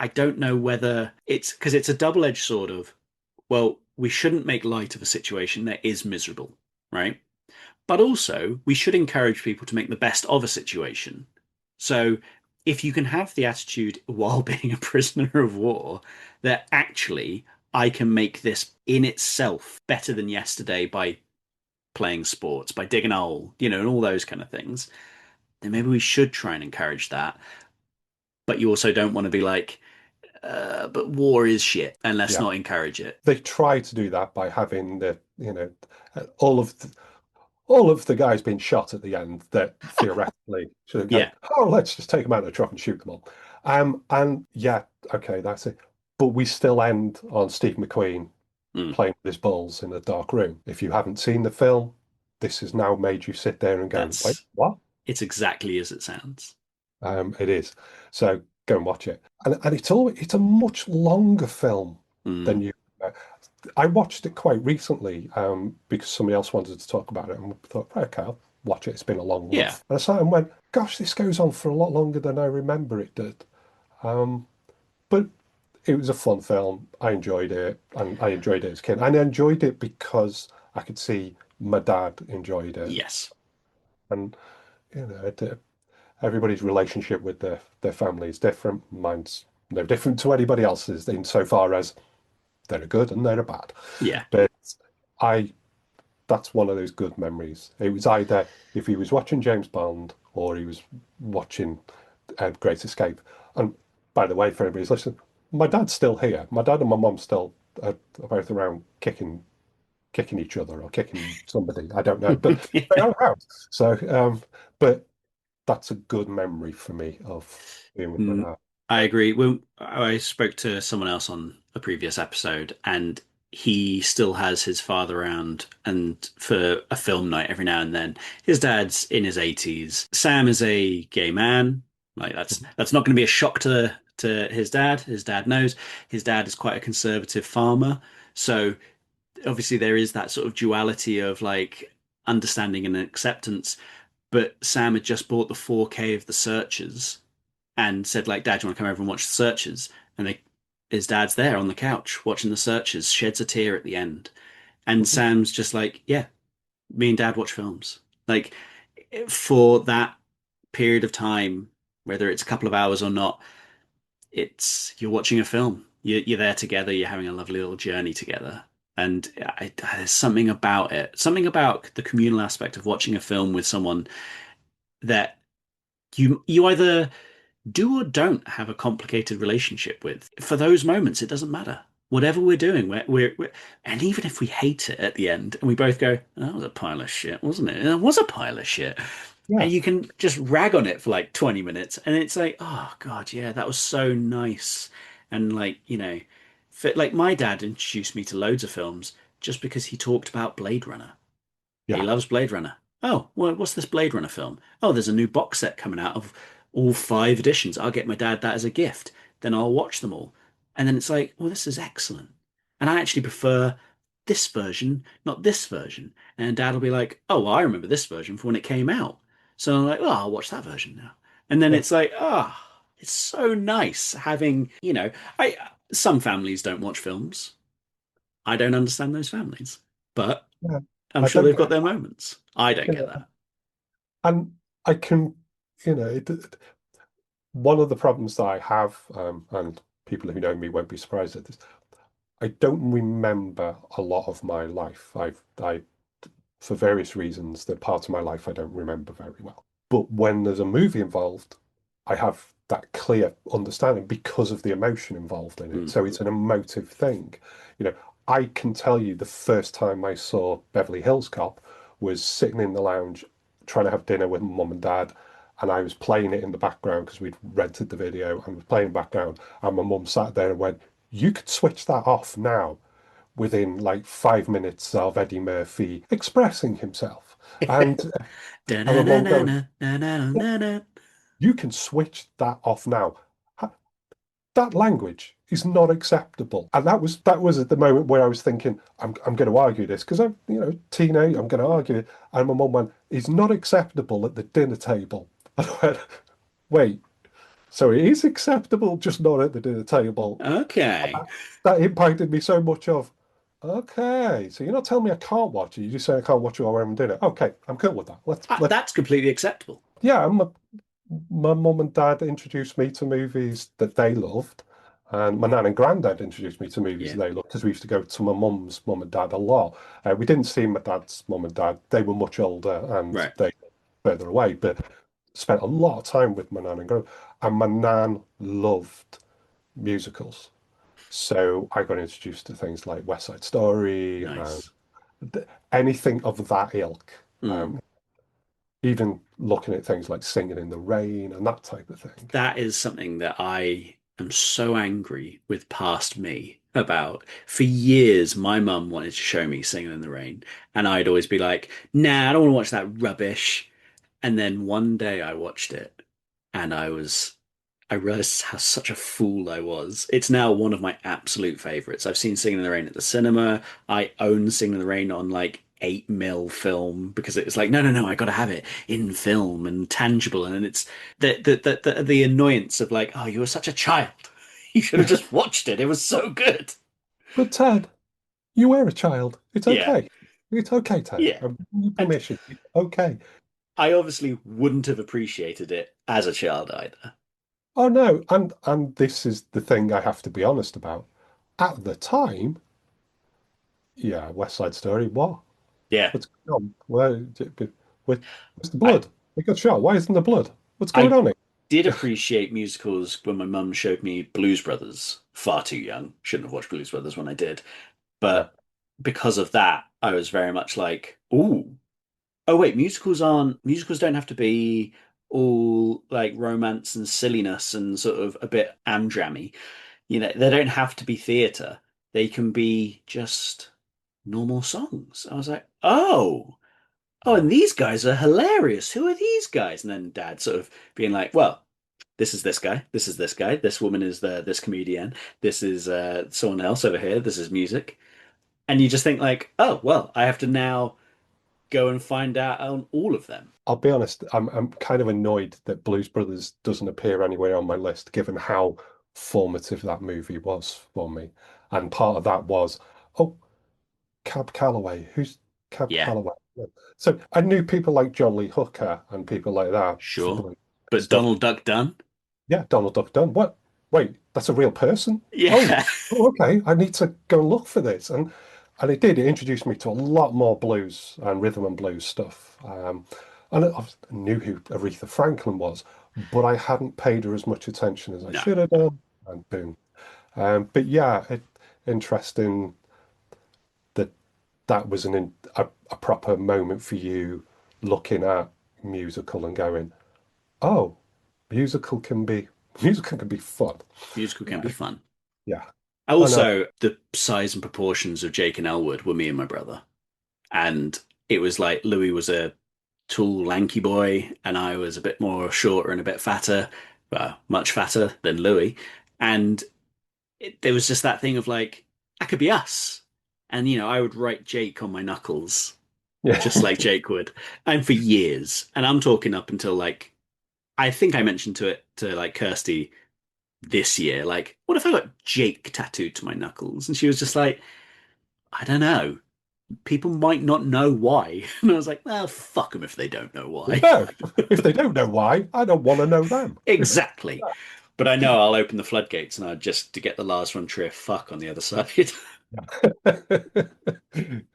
Speaker 2: I don't know whether it's because it's a double-edged sword of, well, we shouldn't make light of a situation that is miserable, right? But also, we should encourage people to make the best of a situation. So, if you can have the attitude while being a prisoner of war that actually I can make this in itself better than yesterday by playing sports, by digging a hole, and all those kind of things, then maybe we should try and encourage that. But you also don't want to be like, but war is shit, and let's
Speaker 1: Yeah.
Speaker 2: not encourage it.
Speaker 1: They try to do that by having all of all of the guys being shot at the end that theoretically should have gone,
Speaker 2: Yeah.
Speaker 1: oh, let's just take them out of the truck and shoot them all. And yeah, okay, that's it. But we still end on Steve McQueen
Speaker 2: Mm.
Speaker 1: playing with his balls in a dark room. If you haven't seen the film, this has now made you sit there and go, wait,
Speaker 2: That's
Speaker 1: what?
Speaker 2: it's exactly as it sounds.
Speaker 1: It is. So go and watch it. And it's a much longer film than
Speaker 2: Mm.
Speaker 1: you. uh, I watched it quite recently because somebody else wanted to talk about it, and thought, right, okay, I'll watch it. It's been a long
Speaker 2: Yeah.
Speaker 1: month, and I saw it and went, "Gosh, this goes on for a lot longer than I remember it did." Um, but it was a fun film. I enjoyed it, and I enjoyed it as a kid. And I enjoyed it because I could see my dad enjoyed it,
Speaker 2: Yes.
Speaker 1: and everybody's relationship with their family is different. Mine's no different to anybody else's insofar as they're a good and they're a bad.
Speaker 2: Yeah.
Speaker 1: But I that's one of those good memories. It was either if he was watching James Bond or he was watching Great Escape. And by the way, for anybody's listening, my dad's still here. My dad and my mum still are both around kicking each other or kicking somebody. I don't know, but they are around. So, but that's a good memory for me of being with my
Speaker 2: Mm,
Speaker 1: dad.
Speaker 2: I agree. When I spoke to someone else on a previous episode, and he still has his father around, and for a film night every now and then. His dad's in his 80s. Sam is a gay man. Like that's not going to be a shock to his dad. His dad knows. His dad is quite a conservative farmer, so obviously there is that sort of duality of like understanding and acceptance. But Sam had just bought the 4K of the Searchers and said like, "Dad, do you want to come over and watch the Searchers?" And his dad's there on the couch watching the Searchers, sheds a tear at the end, and
Speaker 1: Mhm.
Speaker 2: Sam's just like, "Yeah, me and Dad watch films." Like for that period of time, whether it's a couple of hours or not, it's you're watching a film. You're there together. You're having a lovely little journey together. And there's something about it, something about the communal aspect of watching a film with someone that you either do or don't have a complicated relationship with. For those moments, it doesn't matter. Whatever we're doing, and even if we hate it at the end, and we both go, "That was a pile of shit, wasn't it? It was a pile of shit,"
Speaker 1: Yeah,
Speaker 2: and you can just rag on it for like 20 minutes, and it's like, "Oh God, yeah, that was so nice," and like like my dad introduced me to loads of films just because he talked about Blade Runner. He
Speaker 1: yeah.
Speaker 2: loves Blade Runner. Oh, well, what's this Blade Runner film? Oh, there's a new box set coming out of all five editions. I'll get my dad that as a gift. Then I'll watch them all. And then it's like, well, this is excellent. And I actually prefer this version, not this version. And dad will be like, oh, well, I remember this version from when it came out. So I'm like, well, I'll watch that version now. And then
Speaker 1: Yeah,
Speaker 2: it's like, it's so nice having, I some families don't watch films. I don't understand those families. But
Speaker 1: yeah.
Speaker 2: I'm
Speaker 1: I
Speaker 2: sure
Speaker 1: don't
Speaker 2: they've got
Speaker 1: get,
Speaker 2: their moments. I don't
Speaker 1: you
Speaker 2: get
Speaker 1: know,
Speaker 2: that.
Speaker 1: and I can, one of the problems that I have, and people who know me won't be surprised at this, I don't remember a lot of my life. For various reasons, the part of my life I don't remember very well. But when there's a movie involved, I have that clear understanding because of the emotion involved in it.
Speaker 2: Mm.
Speaker 1: So it's an emotive thing. You know, I can tell you the first time I saw Beverly Hills Cop was sitting in the lounge trying to have dinner with mum and dad. And I was playing it in the background because we'd rented the video and was playing background. And my mum sat there and went, "You could switch that off now," within like 5 minutes of Eddie Murphy expressing himself. And my mum going, "Yeah,
Speaker 2: Da-na-na-na-na-na-na-na.
Speaker 1: you can switch that off now. That language is not acceptable." And that was at the moment where I was thinking, I'm going to argue this because I'm, teenage, I'm going to argue it. And my mum went, "It's not acceptable at the dinner table." And I went, wait, so it is acceptable, just not at the dinner table.
Speaker 2: Okay.
Speaker 1: That impacted me so much of, Okay, so you're not telling me I can't watch it. You're just saying I can't watch it while I'm doing it. Okay, I'm cool with that. Let's.
Speaker 2: That's completely acceptable.
Speaker 1: Yeah, my mum and dad introduced me to movies that they loved, and my nan and granddad introduced me to movies
Speaker 2: Yeah.
Speaker 1: they loved because we used to go to my mum's mum and dad a lot. We didn't see my dad's mum and dad; they were much older and
Speaker 2: Right.
Speaker 1: they further away. But spent a lot of time with my nan and granddad, and my nan loved musicals. So I got introduced to things like West Side Story and
Speaker 2: Nice.
Speaker 1: anything of that ilk.
Speaker 2: Mm.
Speaker 1: Um, even looking at things like Singing in the Rain and that type of thing.
Speaker 2: That is something that I am so angry with past me about. For years, my mum wanted to show me Singing in the Rain, and I'd always be like, nah, I don't want to watch that rubbish. And then one day I watched it, and I realized how such a fool I was. It's now one of my absolute favorites. I've seen Singing in the Rain at the cinema. I own Singing in the Rain on like 8 mil film because it was like, no, no, no, I got to have it in film and tangible. And it's the annoyance of like, oh, you were such a child. You should have just watched it. It was so good.
Speaker 1: But Ted, you were a child. It's
Speaker 2: Yeah,
Speaker 1: okay. It's okay, Ted.
Speaker 2: yeah.
Speaker 1: I'm giving you
Speaker 2: And
Speaker 1: permission. It's okay.
Speaker 2: I obviously wouldn't have appreciated it as a child either.
Speaker 1: Oh no, and this is the thing I have to be honest about. At the time, yeah, West Side Story. What?
Speaker 2: Yeah.
Speaker 1: What's going on? Where's the
Speaker 2: I
Speaker 1: blood? They got shot. Why isn't there blood? What's going
Speaker 2: I
Speaker 1: on
Speaker 2: did
Speaker 1: here?
Speaker 2: appreciate musicals when my mum showed me Blues Brothers. Far too young. Shouldn't have watched Blues Brothers when I did.
Speaker 1: Yeah.
Speaker 2: But because of that, I was very much like, ooh, oh wait, musicals don't have to be all like romance and silliness and sort of a bit amdrammy. You know, they don't have to be theatre. They can be just normal songs. I was like, oh, and these guys are hilarious. Who are these guys? And then dad sort of being like, well, this is this guy, this is this guy, this woman is this comedian, this is someone else over here, this is music. And you just think like, oh, well, I have to now go and find out on all of them.
Speaker 1: I'll be honest, I'm kind of annoyed that Blues Brothers doesn't appear anywhere on my list, given how formative that movie was for me. And part of that was, oh, Cab Calloway. Who's Cab
Speaker 2: Yeah,
Speaker 1: Calloway? So I knew people like John Lee Hooker and people like that for
Speaker 2: sure.
Speaker 1: Blues and
Speaker 2: But
Speaker 1: stuff.
Speaker 2: Donald Duck Dunn?
Speaker 1: Yeah, Donald Duck Dunn. What? Wait, that's a real person? Oh,
Speaker 2: Yeah.
Speaker 1: okay. I need to go and look for this. And it did. It introduced me to a lot more blues and rhythm and blues stuff. And I knew who Aretha Franklin was, but I hadn't paid her as much attention as I
Speaker 2: No.
Speaker 1: should have done. And boom. But yeah, interesting that that was a proper moment for you looking at musical and going, oh, musical can be musical can be fun.
Speaker 2: Musical can be fun.
Speaker 1: Yeah. Oh no.
Speaker 2: Also, the size and proportions of Jake and Elwood were me and my brother. And it was like Louis was a tall, lanky boy, and I was a bit more shorter and a bit fatter, well, much fatter than Louis. And there was just that thing of like, that could be us. And, you know, I would write Jake on my knuckles,
Speaker 1: Yeah.
Speaker 2: just like Jake would. And for years. And I'm talking up until like, I think I mentioned to like Kirsty this year, like, what if I got Jake tattooed to my knuckles? And she was just like, I don't know. People might not know why. And I was like, well, fuck them if they don't know why.
Speaker 1: No. If they don't know why, I don't want to know them.
Speaker 2: Exactly. But I know I'll open the floodgates and I'll just to get the Lars von Trier fuck on the other side.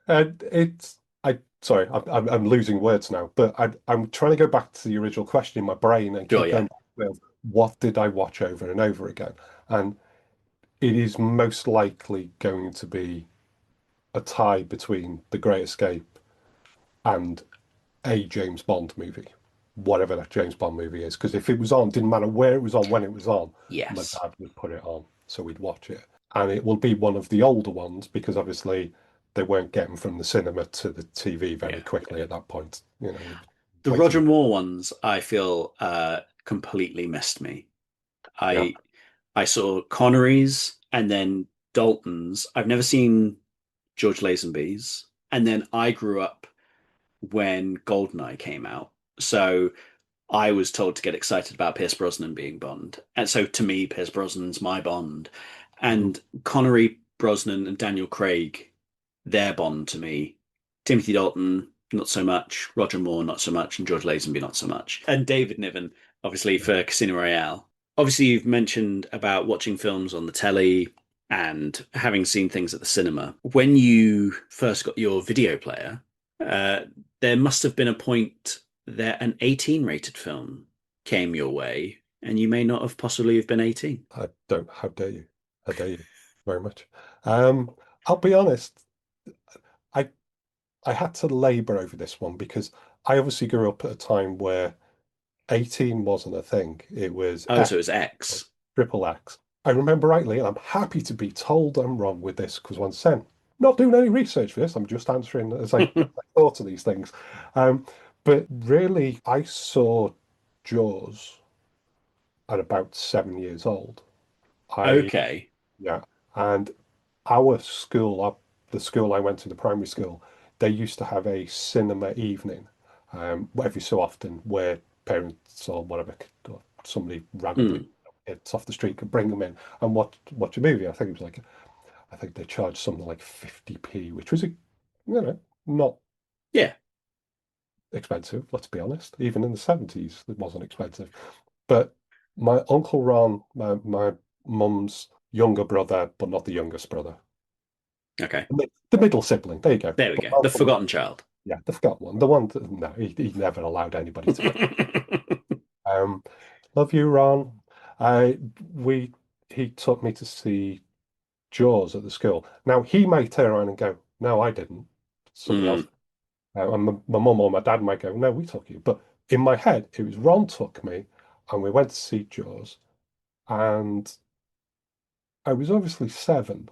Speaker 1: And it's I sorry, I'm losing words now, but I'm trying to go back to the original question in my brain and
Speaker 2: Sure,
Speaker 1: keep
Speaker 2: yeah.
Speaker 1: going back to what did I watch over and over again? And it is most likely going to be a tie between The Great Escape and a James Bond movie, whatever that James Bond movie is. Because if it was on, didn't matter where it was on, when it was on, my
Speaker 2: Yes.
Speaker 1: dad would put it on, so we'd watch it. And it will be one of the older ones because obviously they weren't getting from the cinema to the TV very
Speaker 2: Yeah.
Speaker 1: quickly at that point.
Speaker 2: The Roger
Speaker 1: Waiting.
Speaker 2: Moore ones, I feel completely missed me.
Speaker 1: Yeah.
Speaker 2: I I saw Connery's and then Dalton's. I've never seen George Lazenby's. And then I grew up when Goldeneye came out. So I was told to get excited about Pierce Brosnan being Bond. And so to me, Pierce Brosnan's my Bond.
Speaker 1: Mhm.
Speaker 2: And Connery, Brosnan, and Daniel Craig. their bond to me. Timothy Dalton, not so much. Roger Moore, not so much. And George Lazenby, not so much. And David Niven, obviously, for Casino Royale. Obviously, you've mentioned about watching films on the telly and having seen things at the cinema. When you first got your video player, uh, there must have been a point that an 18 rated film came your way, and you may not have possibly have been 18.
Speaker 1: I don't, how dare you? How dare you? Very much. Um, I'll be honest, I I had to labor over this one because I obviously grew up at a time where 18 wasn't a thing. It was
Speaker 2: Oh,
Speaker 1: X,
Speaker 2: so it was X.
Speaker 1: triple X. I remember rightly, and I'm happy to be told I'm wrong with this because once again, not doing any research for this, I'm just answering as I thought of these things. Um, but really, I saw Jaws at about 7 years old. I,
Speaker 2: Okay.
Speaker 1: yeah, and our school, the school I went to, the primary school, they used to have a cinema evening every so often where parents or whatever, or somebody randomly,
Speaker 2: Mm.
Speaker 1: it's off the street, could bring them in and watch a movie. I think it was like, I think they charged something like 50p, which was, not
Speaker 2: Yeah.
Speaker 1: expensive, let's be honest. Even in the 70s, it wasn't expensive. But my Uncle Ron, my mum's younger brother, but not the youngest brother,
Speaker 2: Okay.
Speaker 1: the middle sibling. There you go.
Speaker 2: There we
Speaker 1: But
Speaker 2: go. The
Speaker 1: Malcolm,
Speaker 2: forgotten child.
Speaker 1: yeah, the forgotten one. The one that, no, he never allowed anybody to. Um, love you, Ron. I we he took me to see Jaws at the school. Now he might turn around and go, "No, I didn't. Somebody else."
Speaker 2: Mm.
Speaker 1: And my mum or my dad might go, "No, we took you." But in my head, it was Ron took me, and we went to see Jaws, and I was obviously 7,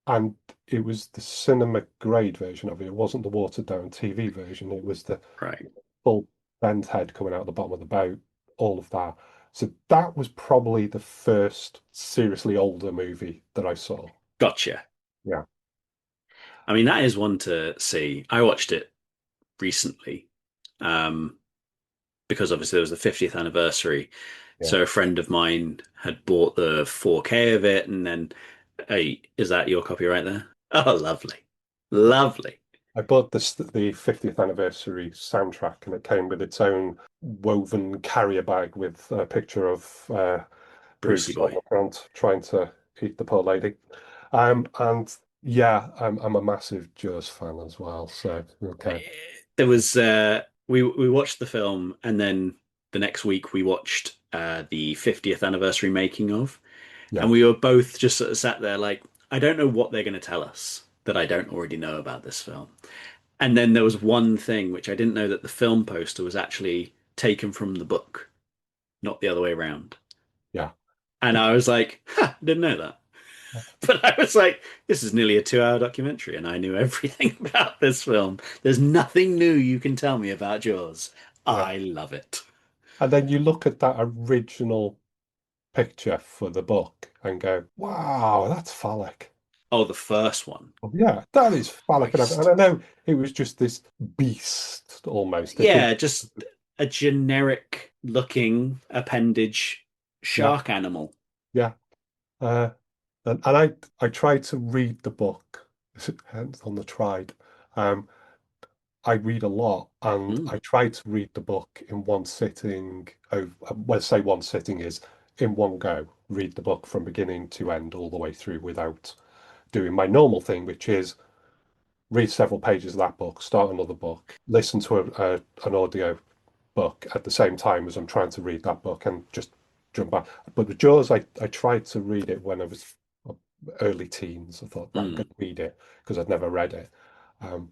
Speaker 1: and it was the cinema grade version of it. It wasn't the watered down TV version. It was the
Speaker 2: Right.
Speaker 1: full Ben's head coming out the bottom of the boat, all of that. So that was probably the first seriously older movie that I saw.
Speaker 2: Gotcha.
Speaker 1: Yeah,
Speaker 2: I mean, that is one to see. I watched it recently, um, because obviously there was the 50th anniversary.
Speaker 1: yeah.
Speaker 2: So a friend of mine had bought the 4K of it, and then, hey, is that your copy right there? Oh, lovely. Lovely.
Speaker 1: I bought the 50th anniversary soundtrack, and it came with its own woven carrier bag with a picture of
Speaker 2: Brucey
Speaker 1: Bruce on
Speaker 2: boy.
Speaker 1: the front trying to eat the poor lady. And yeah, I'm a massive Jaws fan as well. So okay,
Speaker 2: There was we watched the film, and then the next week we watched the 50th anniversary making of,
Speaker 1: yeah,
Speaker 2: and we were both just sort of sat there like, I don't know what they're going to tell us that I don't already know about this film. And then there was one thing which I didn't know, that the film poster was actually taken from the book, not the other way around.
Speaker 1: yeah.
Speaker 2: And I was like, huh, didn't know that. But I was like, this is nearly a 2 hour documentary, and I knew everything about this film. There's nothing new you can tell me about Jaws.
Speaker 1: Yeah.
Speaker 2: I love it.
Speaker 1: And then you look at that original picture for the book and go, wow, that's phallic.
Speaker 2: Oh, the first one.
Speaker 1: Oh, yeah, that is phallic. And
Speaker 2: Christ.
Speaker 1: I know it was just this beast almost. It did,
Speaker 2: Yeah, just a generic looking appendage
Speaker 1: yeah,
Speaker 2: shark animal.
Speaker 1: yeah. Uh, and I tried to read the book, hence on the tried. Um, I read a lot, and
Speaker 2: Mm,
Speaker 1: I tried to read the book in one sitting. Well, say one sitting is in one go. Read the book from beginning to end, all the way through, without doing my normal thing, which is read several pages of that book, start another book, listen to an audio book at the same time as I'm trying to read that book, and just jump back. But the Jaws, I tried to read it when I was early teens. I thought, right, I'm going
Speaker 2: mm,
Speaker 1: to read it because I'd never read it. Um,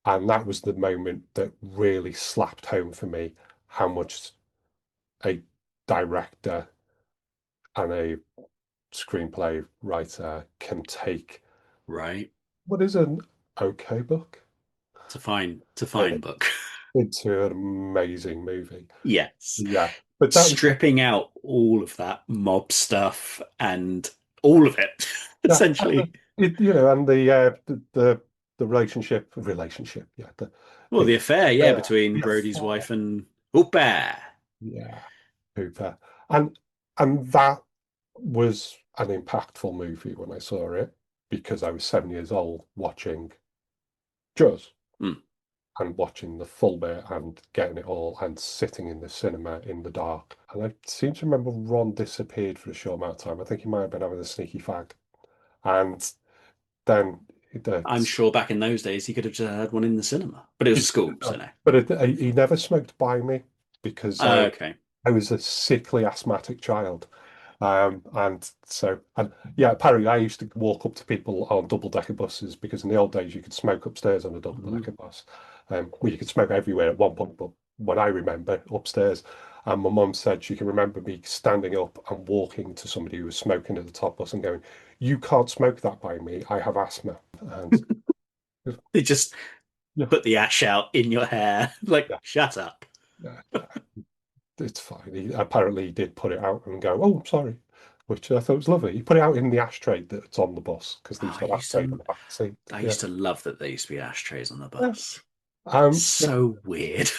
Speaker 1: and that was the moment that really slapped home for me how much a director and a screenplay writer can take
Speaker 2: right.
Speaker 1: what is an okay book
Speaker 2: It's a
Speaker 1: and
Speaker 2: fine book.
Speaker 1: into an amazing movie.
Speaker 2: Yes.
Speaker 1: Yeah, but that was
Speaker 2: Stripping out all of that mob stuff and all of it,
Speaker 1: yeah, and
Speaker 2: essentially.
Speaker 1: and the relationship, yeah,
Speaker 2: Well,
Speaker 1: the
Speaker 2: the affair, yeah,
Speaker 1: uh,
Speaker 2: between
Speaker 1: the
Speaker 2: Brody's
Speaker 1: affair,
Speaker 2: wife and Hooper.
Speaker 1: yeah, Cooper, and that was an impactful movie when I saw it because I was 7 years old watching. Jaws
Speaker 2: Mm.
Speaker 1: and watching the full bit and getting it all and sitting in the cinema in the dark. And I seem to remember Ron disappeared for a short amount of time. I think he might have been having a sneaky fag. And then the
Speaker 2: I'm sure back in those days he could have just had one in the cinema, but it was
Speaker 1: he
Speaker 2: a
Speaker 1: could
Speaker 2: school,
Speaker 1: have
Speaker 2: so
Speaker 1: done.
Speaker 2: no.
Speaker 1: But he never smoked by me because
Speaker 2: Okay.
Speaker 1: I was a sickly asthmatic child. And so, and yeah, apparently I used to walk up to people on double-decker buses because in the old days you could smoke upstairs on a double-decker
Speaker 2: Ooh.
Speaker 1: bus. Well, you could smoke everywhere at one point, but when I remember upstairs, and my mum said she can remember me standing up and walking to somebody who was smoking at the top bus and going, "You can't smoke that by me. I have asthma." And
Speaker 2: They just
Speaker 1: yeah,
Speaker 2: put the ash out in your hair. Like,
Speaker 1: yeah,
Speaker 2: shut up.
Speaker 1: yeah, yeah. It's fine. He apparently did put it out and go, "Oh, I'm sorry," which I thought was lovely. He put it out in the ashtray that's on the bus because there
Speaker 2: Oh,
Speaker 1: was no ashtray in the back seat.
Speaker 2: I
Speaker 1: Yeah,
Speaker 2: used to love that there used to be ashtrays on the
Speaker 1: yeah.
Speaker 2: bus.
Speaker 1: Yeah.
Speaker 2: So weird.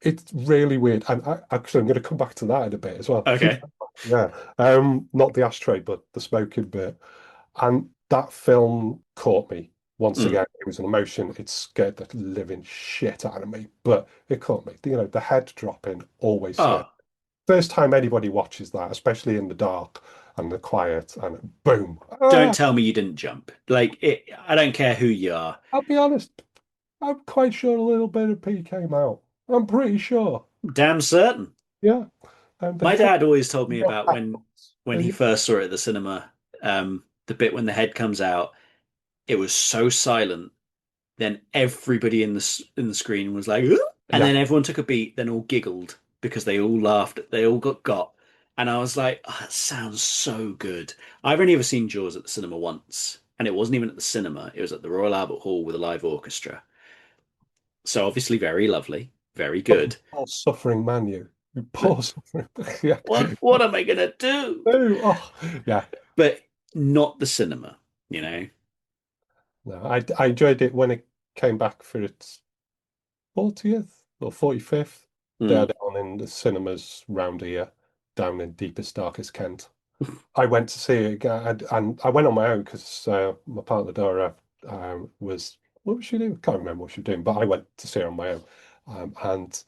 Speaker 1: It's really weird, and actually, I'm going to come back to that in a bit as well.
Speaker 2: Okay.
Speaker 1: Yeah, not the ashtray, but the smoking bit, and that film caught me once
Speaker 2: Mm.
Speaker 1: again. It was an emotion. It scared the living shit out of me, but it caught me. The head dropping always scared.
Speaker 2: Oh,
Speaker 1: First time anybody watches that, especially in the dark and the quiet, and boom.
Speaker 2: don't
Speaker 1: Ah,
Speaker 2: tell me you didn't jump. Like it, I don't care who you are.
Speaker 1: I'll be honest. I'm quite sure a little bit of pee came out. I'm pretty sure.
Speaker 2: Damn certain.
Speaker 1: Yeah. And the
Speaker 2: My
Speaker 1: head
Speaker 2: dad always told
Speaker 1: in
Speaker 2: me
Speaker 1: your
Speaker 2: about
Speaker 1: happens.
Speaker 2: when he
Speaker 1: And
Speaker 2: first saw it at the cinema. The bit when the head comes out, it was so silent. Then everybody in the screen was like, "Huh?" And
Speaker 1: yeah,
Speaker 2: then everyone took a beat, then all giggled because they all laughed. They all got. And I was like, oh, that sounds so good. I've only ever seen Jaws at the cinema once, and it wasn't even at the cinema. It was at the Royal Albert Hall with a live orchestra. So obviously very lovely, very good.
Speaker 1: poor suffering man, you poor suffering. Yeah.
Speaker 2: What am I gonna do?
Speaker 1: Oh, oh, yeah.
Speaker 2: But not the cinema, you know.
Speaker 1: No, I enjoyed it when it came back for its 40th or 45th. They
Speaker 2: Mm.
Speaker 1: had it on in the cinemas round here, down in deepest, darkest Kent. I went to see it again, and I went on my own because my partner Dora was what was she doing? Can't remember what she was doing, but I went to see her on my own, and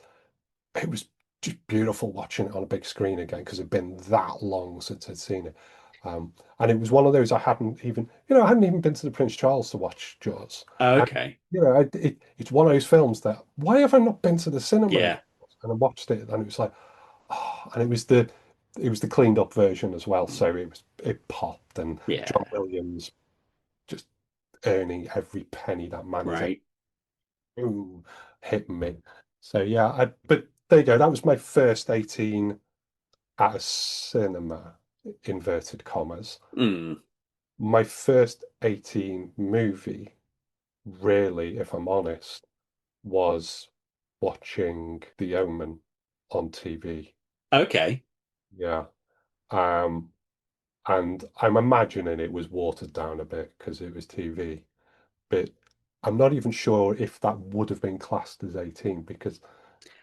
Speaker 1: it was just beautiful watching it on a big screen again because it'd been that long since I'd seen it. And it was one of those I hadn't even been to the Prince Charles to watch Jaws. And,
Speaker 2: Okay.
Speaker 1: it's one of those films that, why have I not been to the cinema?
Speaker 2: Yeah.
Speaker 1: And I watched it and it was like, oh, and it was the cleaned up version as well. So it popped and John
Speaker 2: Yeah.
Speaker 1: Williams just earning every penny that man is
Speaker 2: Right.
Speaker 1: boom, hitting me. So yeah, but there you go. That was my first 18 at a cinema, inverted commas.
Speaker 2: Mm.
Speaker 1: My first 18 movie, really, if I'm honest, was watching The Omen on TV.
Speaker 2: Okay.
Speaker 1: Yeah. Um, and I'm imagining it was watered down a bit because it was TV, but I'm not even sure if that would have been classed as 18 because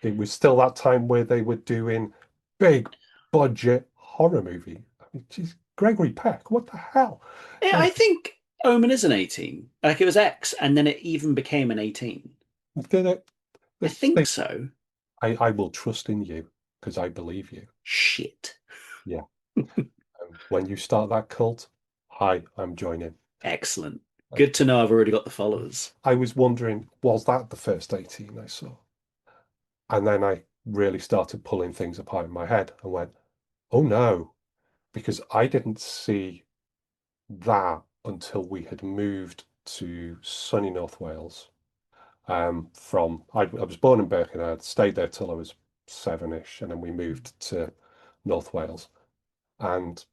Speaker 1: it was still that time where they were doing big budget horror movie. I mean, geez, Gregory Peck, what the hell?
Speaker 2: Yeah,
Speaker 1: Uh,
Speaker 2: I think Omen is an 18. Like it was X and then it even became an 18.
Speaker 1: did it?
Speaker 2: I
Speaker 1: This
Speaker 2: think
Speaker 1: thing,
Speaker 2: so.
Speaker 1: I will trust in you because I believe you.
Speaker 2: Shit.
Speaker 1: Yeah. When you start that cult, I'm joining.
Speaker 2: Excellent.
Speaker 1: I,
Speaker 2: Good to know I've already got the followers.
Speaker 1: I was wondering, was that the first 18 I saw? And then I really started pulling things apart in my head and went, oh no, because I didn't see that until we had moved to sunny North Wales. I was born in Birkenhead, stayed there till I was seven-ish, and then we moved to North Wales. And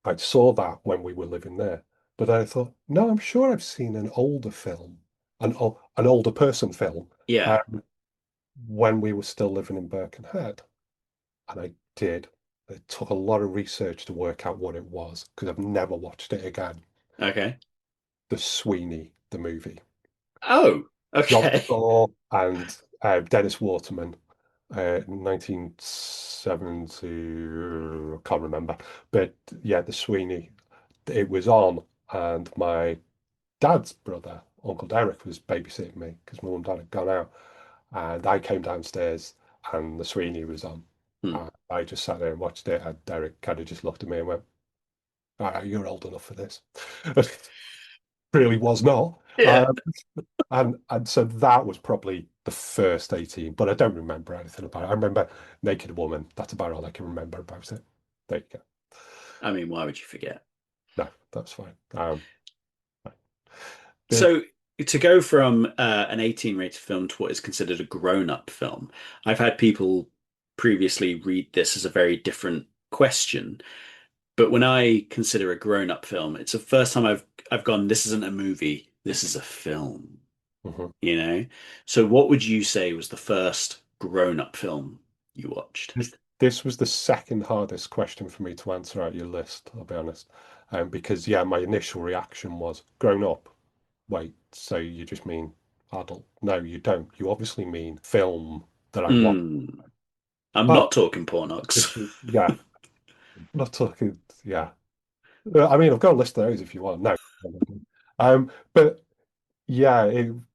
Speaker 1: I saw that when we were living there. But then I thought, no, I'm sure I've seen an older film, an older person film,
Speaker 2: Yeah.
Speaker 1: um, when we were still living in Birkenhead. And I did. It took a lot of research to work out what it was because I've never watched it again.
Speaker 2: Okay.
Speaker 1: The Sweeney, the movie.
Speaker 2: Oh,
Speaker 1: John
Speaker 2: okay.
Speaker 1: Thor and Dennis Waterman, 1970, I can't remember. But yeah, the Sweeney, it was on, and my dad's brother Uncle Derek was babysitting me because my mum and dad had gone out, and I came downstairs and the Sweeney was on.
Speaker 2: Hmm.
Speaker 1: I just sat there and watched it, and Derek kind of just looked at me and went, "All right, you're old enough for this." Really was not.
Speaker 2: Yeah.
Speaker 1: And so that was probably the first 18, but I don't remember anything about it. I remember Naked Woman. That's about all I can remember about it. There you go.
Speaker 2: I mean, why would you forget?
Speaker 1: No, that's fine. The
Speaker 2: So to go from an 18 rated film to what is considered a grown-up film, I've had people previously read this as a very different question. But when I consider a grown-up film, it's the first time I've gone, this isn't a movie, this is a film,
Speaker 1: mhm.
Speaker 2: you know? So what would you say was the first grown-up film you watched?
Speaker 1: This was the second hardest question for me to answer out your list, I'll be honest. Because yeah, my initial reaction was grown up. Wait, so you just mean adult? No, you don't. You obviously mean film that I watch.
Speaker 2: Hmm. I'm
Speaker 1: But
Speaker 2: not talking pornox.
Speaker 1: yeah, not talking. Yeah, I mean, I've got a list of those if you want. No, but yeah,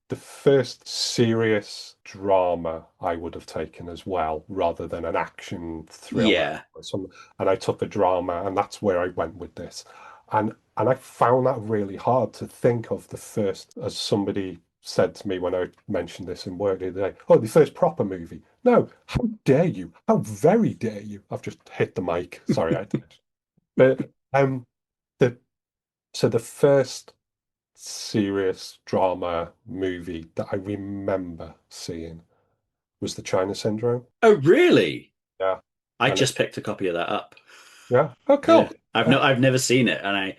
Speaker 1: the first serious drama I would have taken as well, rather than an action thriller
Speaker 2: Yeah.
Speaker 1: or something. And I took a drama, and that's where I went with this. And I found that really hard to think of the first, as somebody said to me when I mentioned this in work the other day. Oh, the first proper movie. No, how dare you? How very dare you? I've just hit the mic. Sorry, I did. But the so the first serious drama movie that I remember seeing was the China Syndrome.
Speaker 2: Oh, really?
Speaker 1: Yeah.
Speaker 2: I
Speaker 1: And
Speaker 2: just picked a copy of that up.
Speaker 1: yeah. Oh,
Speaker 2: Yeah.
Speaker 1: cool.
Speaker 2: I've I've never seen it, and I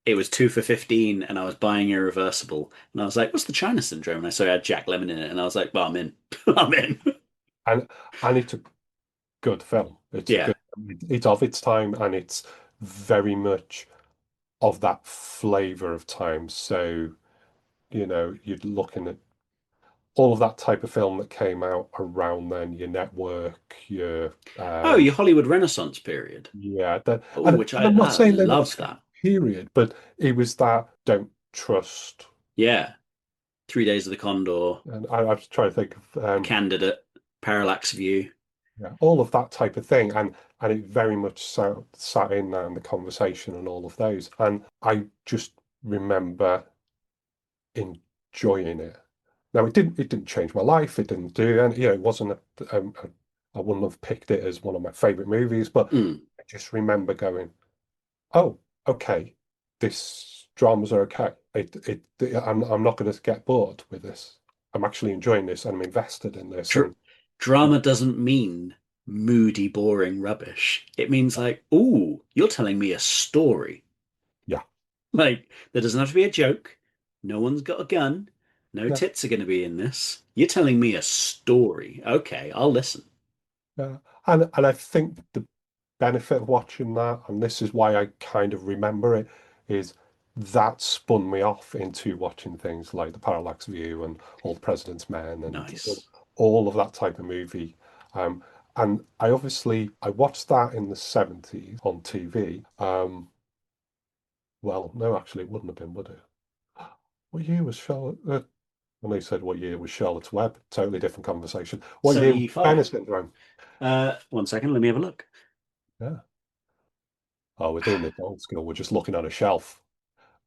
Speaker 2: it was two for 15 and I was buying Irreversible and I was like, what's the China Syndrome? And I saw it had Jack Lemmon in it and I was like, well, I'm in. I'm in.
Speaker 1: And and it's a good film. It's a
Speaker 2: Yeah.
Speaker 1: good. It's of its time, and it's very much of that flavor of time. So you're looking at all of that type of film that came out around then. Your Network, your
Speaker 2: Oh, your Hollywood Renaissance period.
Speaker 1: yeah.
Speaker 2: Oh,
Speaker 1: And,
Speaker 2: which
Speaker 1: and I'm not
Speaker 2: I
Speaker 1: saying they're not the
Speaker 2: love
Speaker 1: same
Speaker 2: that.
Speaker 1: period, but it was that don't trust.
Speaker 2: Yeah. 3 Days of the Condor,
Speaker 1: And I was trying to think of
Speaker 2: The Candidate, Parallax View.
Speaker 1: yeah, all of that type of thing, and it very much sat in there in the conversation and all of those, and I just remember enjoying it. Now it didn't change my life. It didn't do and it wasn't I wouldn't have picked it as one of my favorite movies, but
Speaker 2: Mm.
Speaker 1: I just remember going, oh, okay, this dramas are okay. I'm not going to get bored with this. I'm actually enjoying this, and I'm invested in this,
Speaker 2: Dr
Speaker 1: and
Speaker 2: Drama doesn't mean moody, boring rubbish. It means like, ooh, you're telling me a story.
Speaker 1: yeah,
Speaker 2: Like, there doesn't have to be a joke. No one's got a gun. No
Speaker 1: yeah.
Speaker 2: tits are going to be in this. You're telling me a story. Okay, I'll listen.
Speaker 1: Yeah. And I think the benefit of watching that, and this is why I kind of remember it, is that spun me off into watching things like The Parallax View and All the President's Men and
Speaker 2: Nice.
Speaker 1: all of that type of movie. Um, and I watched that in the 70s on TV. Well, no, actually, it wouldn't have been, would it? What year was Charlotte? When they said what year was Charlotte's Web, totally different conversation. What year was China
Speaker 2: 75.
Speaker 1: Syndrome?
Speaker 2: 1 second, let me have a look.
Speaker 1: Yeah. Oh, we're doing this old school. We're just looking on a shelf.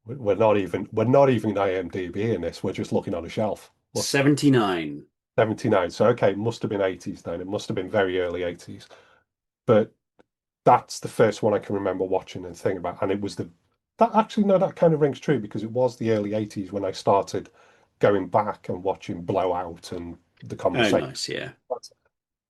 Speaker 1: We're not even IMDb in this. We're just looking on a shelf. Look,
Speaker 2: 79.
Speaker 1: 79. So okay, it must have been 80s then. It must have been very early 80s. But that's the first one I can remember watching and thinking about. And it was the that actually no, that kind of rings true because it was the early 80s when I started going back and watching Blowout and the
Speaker 2: Oh,
Speaker 1: conversation.
Speaker 2: nice. Yeah.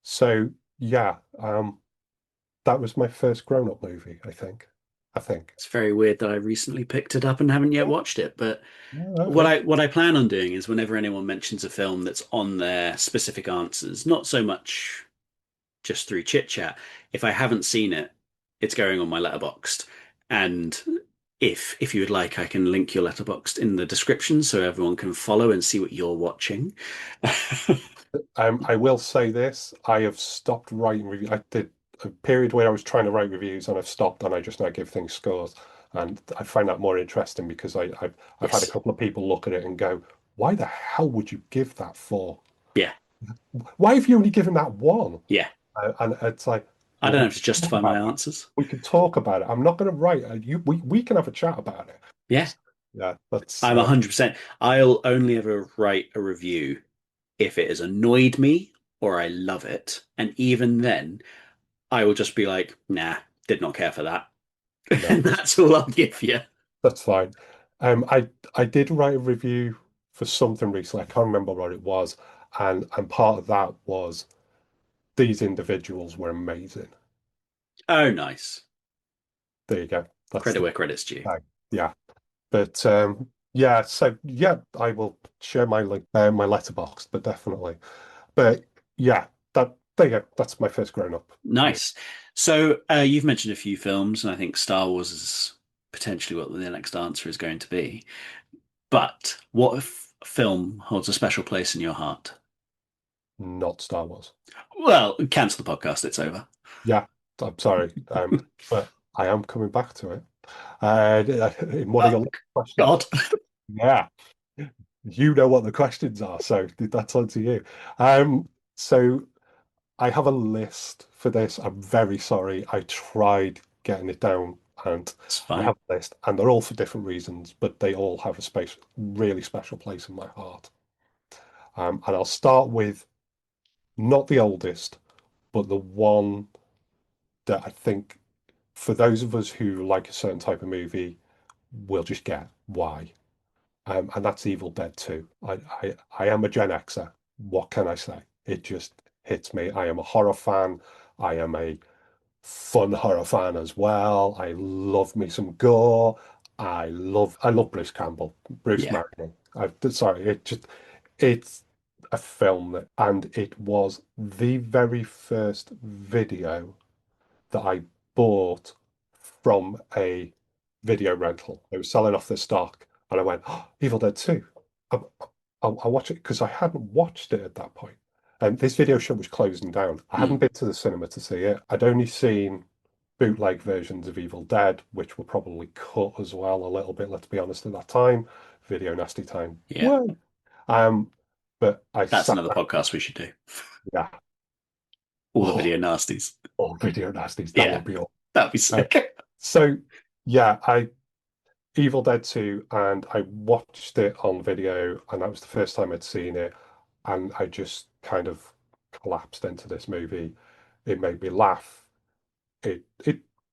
Speaker 1: So yeah, that was my first grown-up movie, I think. I think.
Speaker 2: It's very weird that I recently picked it up and haven't yet watched it. But
Speaker 1: Yeah,
Speaker 2: what I plan on doing is whenever anyone mentions a film that's on their specific answers, not so much just through chit chat. If I haven't seen it, it's going on my Letterboxd. And if you would like, I can link your Letterboxd in the description so everyone can follow and see what you're watching.
Speaker 1: I will say this: I have stopped writing reviews. I did a period where I was trying to write reviews and I've stopped and I just now give things scores. And I find that more interesting because I've had a
Speaker 2: Yes.
Speaker 1: couple of people look at it and go, why the hell would you give that four?
Speaker 2: Yeah.
Speaker 1: Why have you only given that one?
Speaker 2: Yeah.
Speaker 1: And it's like,
Speaker 2: I
Speaker 1: well,
Speaker 2: don't
Speaker 1: we
Speaker 2: have to
Speaker 1: can talk
Speaker 2: justify my
Speaker 1: about that.
Speaker 2: answers.
Speaker 1: We can talk about it. I'm not going to write. We can have a chat about it.
Speaker 2: Yeah.
Speaker 1: Yeah, that's
Speaker 2: I'm 100%. I'll only ever write a review if it has annoyed me or I love it. And even then, I will just be like, nah, did not care for that.
Speaker 1: no,
Speaker 2: And that's all I'll give you.
Speaker 1: that's fine. I did write a review for something recently. I can't remember what it was, and part of that was these individuals were amazing.
Speaker 2: Oh, nice.
Speaker 1: There you go. That's
Speaker 2: Credit
Speaker 1: the
Speaker 2: where credit's due.
Speaker 1: tag. Yeah, but yeah. So yeah, I will share my link, my letterbox, but definitely. But yeah, that there you go. That's my first grown up movie.
Speaker 2: Nice. So, you've mentioned a few films, and I think Star Wars is potentially what the next answer is going to be. But what film holds a special place in your heart?
Speaker 1: Not Star Wars.
Speaker 2: Well, cancel the podcast. It's over.
Speaker 1: Yeah, I'm sorry, but I am coming back to it. In one of
Speaker 2: Oh,
Speaker 1: your questions.
Speaker 2: God.
Speaker 1: Yeah, you know what the questions are, so that's on to you. So I have a list for this. I'm very sorry. I tried getting it down, and
Speaker 2: It's
Speaker 1: I
Speaker 2: fine.
Speaker 1: have a list, and they're all for different reasons, but they all have a really special place in my heart. And I'll start with not the oldest, but the one that I think for those of us who like a certain type of movie, we'll just get why. And that's Evil Dead 2. I am a Gen Xer. What can I say? It just hits me. I am a horror fan. I am a fun horror fan as well. I love me some gore. I love Bruce Campbell. Bruce
Speaker 2: Yeah.
Speaker 1: Martin. Sorry, it's a film that, and it was the very first video that I bought from a video rental. They were selling off their stock, and I went, oh, Evil Dead 2. I'll watch it because I hadn't watched it at that point. And this video shop was closing down. I hadn't
Speaker 2: Mm.
Speaker 1: been to the cinema to see it. I'd only seen bootleg versions of Evil Dead, which were probably cut as well a little bit, let's be honest, at that time. Video nasty time.
Speaker 2: Yeah.
Speaker 1: Whoa. Um, but I
Speaker 2: That's
Speaker 1: sat
Speaker 2: another
Speaker 1: down,
Speaker 2: podcast we should do.
Speaker 1: yeah.
Speaker 2: All the
Speaker 1: Oh,
Speaker 2: video nasties.
Speaker 1: oh, video nasties. That
Speaker 2: Yeah.
Speaker 1: would be all.
Speaker 2: That'd be
Speaker 1: Uh,
Speaker 2: sick.
Speaker 1: so yeah, I Evil Dead 2, and I watched it on video, and that was the first time I'd seen it, and I just kind of collapsed into this movie. It made me laugh. It